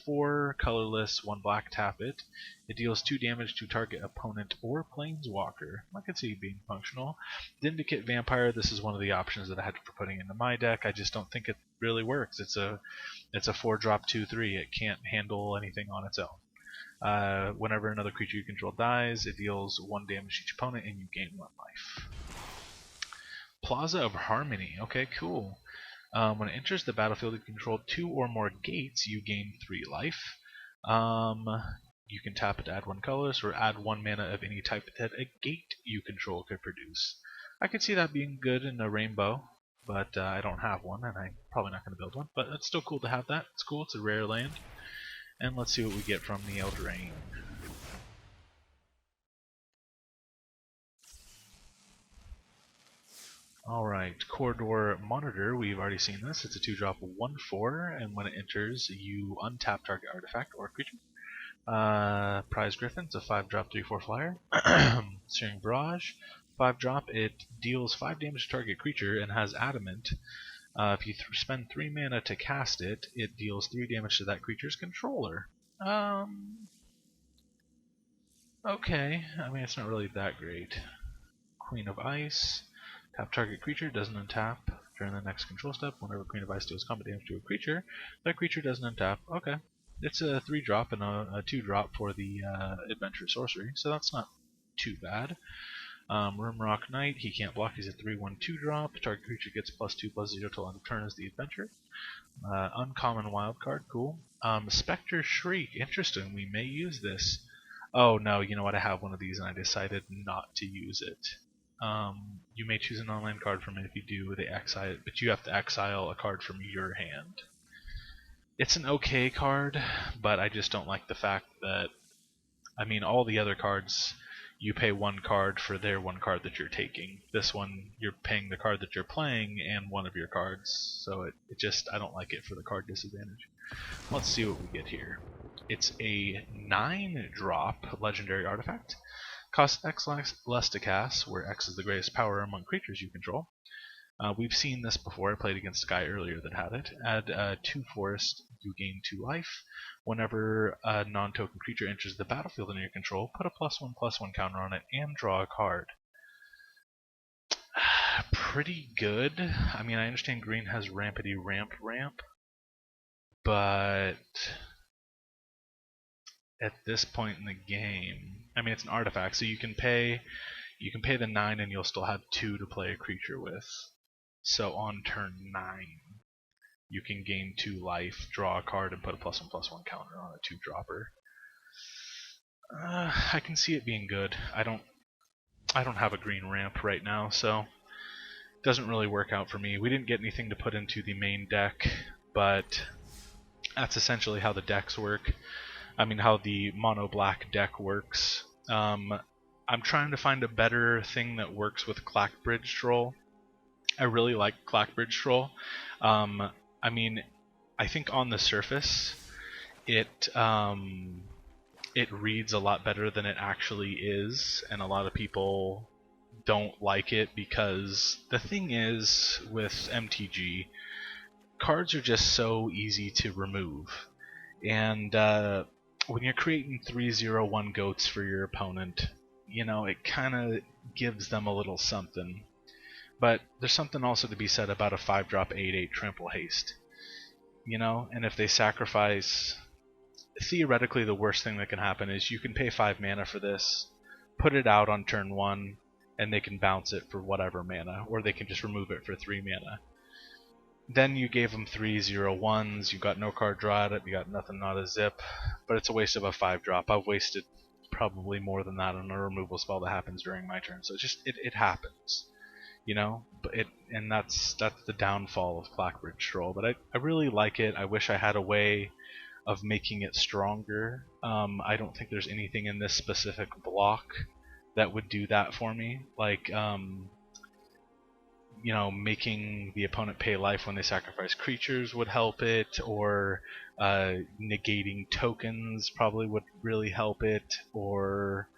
4 colorless, 1 black, tap it. It deals 2 damage to target opponent or planeswalker. I could see it being functional. Vindicate Vampire, this is one of the options that I had for putting into my deck. I just don't think it really works. It's a 4 drop 2 3. It can't handle anything on its own. Whenever another creature you control dies, it deals 1 damage to each opponent and you gain 1 life. Plaza of Harmony. Okay, cool. When it enters the battlefield, you control 2 or more gates, you gain 3 life. You can tap it to add 1 colorless or add 1 mana of any type that a gate you control could produce. I could see that being good in a rainbow, but I don't have one and I'm probably not going to build one. But it's still cool to have that. It's cool, it's a rare land. And let's see what we get from the Eldraine. Alright, Corridor Monitor, we've already seen this. It's a 2 drop 1 4, and when it enters, you untap target artifact or creature. Prize Griffin, it's a 5 drop 3 4 flyer. Searing Barrage, 5 drop, it deals 5 damage to target creature and has Adamant. If you spend 3 mana to cast it, it deals 3 damage to that creature's controller. Okay, I mean, it's not really that great. Queen of Ice. Tap target creature, doesn't untap during the next control step. Whenever Queen of Ice deals combat damage to a creature, that creature doesn't untap. Okay. It's a 3 drop and a 2 drop for the Adventure Sorcery, so that's not too bad. Rimrock Knight, he can't block, he's a 3/1 2 drop. Target creature gets +2/+0 till end of turn as the Adventure. Uncommon Wildcard, cool. Spectre Shriek, interesting, we may use this. Oh no, you know what, I have one of these and I decided not to use it. You may choose an online card from it. If you do, they exile it, but you have to exile a card from your hand. It's an okay card, but I just don't like the fact that, I mean, all the other cards, you pay 1 card for their 1 card that you're taking. This one, you're paying the card that you're playing and 1 of your cards, so it just, I don't like it for the card disadvantage. Let's see what we get here. It's a 9 drop legendary artifact. Costs X less to cast, where X is the greatest power among creatures you control. We've seen this before. I played against a guy earlier that had it. Add 2 forest, you gain 2 life. Whenever a non-token creature enters the battlefield under your control, put a +1/+1 counter on it and draw a card. Pretty good. I mean, I understand green has rampity ramp, but at this point in the game, I mean, it's an artifact, so you can pay the 9 and you'll still have 2 to play a creature with. So on turn 9, you can gain 2 life, draw a card, and put a +1/+1 counter on a 2 dropper. I can see it being good. I don't have a green ramp right now, so it doesn't really work out for me. We didn't get anything to put into the main deck, but that's essentially how the decks work. I mean, how the mono black deck works. I'm trying to find a better thing that works with Clackbridge Troll. I really like Clackbridge Troll. I mean, I think on the surface, it reads a lot better than it actually is, and a lot of people don't like it because the thing is, with MTG, cards are just so easy to remove. And when you're creating 3/0/1 goats for your opponent, you know, it kind of gives them a little something. But there's something also to be said about a 5-drop 8/8 trample haste. You know, and if they sacrifice, theoretically the worst thing that can happen is you can pay 5 mana for this, put it out on turn 1, and they can bounce it for whatever mana, or they can just remove it for 3 mana. Then you gave them 3/0/1s, you got no card draw at it, you got nothing, not a zip, but it's a waste of a 5-drop. I've wasted probably more than that on a removal spell that happens during my turn, so it happens. You know, but and that's the downfall of Clackbridge Stroll. But I really like it. I wish I had a way of making it stronger. I don't think there's anything in this specific block that would do that for me. Like, you know, making the opponent pay life when they sacrifice creatures would help it, or negating tokens probably would really help it, or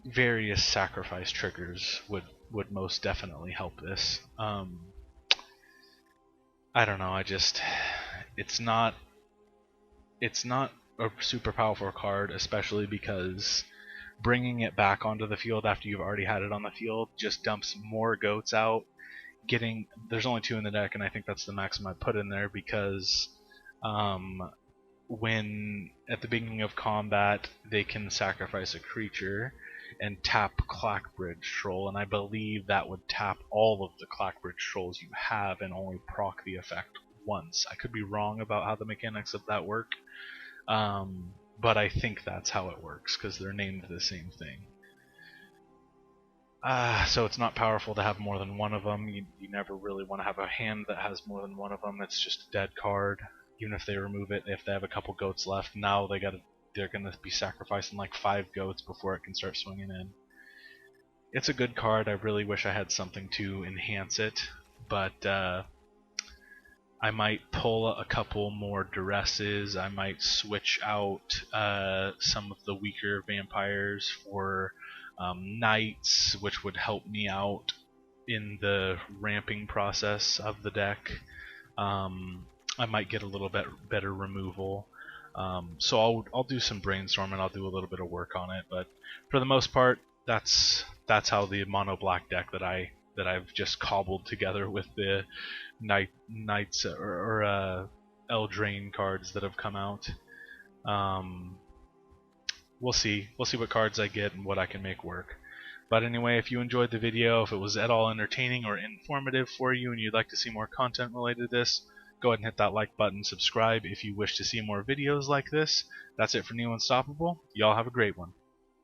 various sacrifice triggers would most definitely help this. I don't know. It's not a super powerful card, especially because bringing it back onto the field after you've already had it on the field just dumps more goats out. There's only 2 in the deck, and I think that's the maximum I put in there because when at the beginning of combat they can sacrifice a creature and tap Clackbridge Troll, and I believe that would tap all of the Clackbridge Trolls you have and only proc the effect once. I could be wrong about how the mechanics of that work, but I think that's how it works because they're named the same thing. So it's not powerful to have more than one of them. You never really want to have a hand that has more than one of them. It's just a dead card. Even if they remove it, if they have a couple goats left, now they're gonna be sacrificing like 5 goats before it can start swinging in. It's a good card. I really wish I had something to enhance it, but I might pull a couple more duresses. I might switch out some of the weaker vampires for knights, which would help me out in the ramping process of the deck. I might get a little bit better removal. So I'll do some brainstorming. I'll do a little bit of work on it, but for the most part, that's how the mono black deck that I've just cobbled together with the knights or Eldraine cards that have come out. We'll see what cards I get and what I can make work. But anyway, if you enjoyed the video, if it was at all entertaining or informative for you, and you'd like to see more content related to this, go ahead and hit that like button, subscribe if you wish to see more videos like this. That's it for New Unstoppable. Y'all have a great one.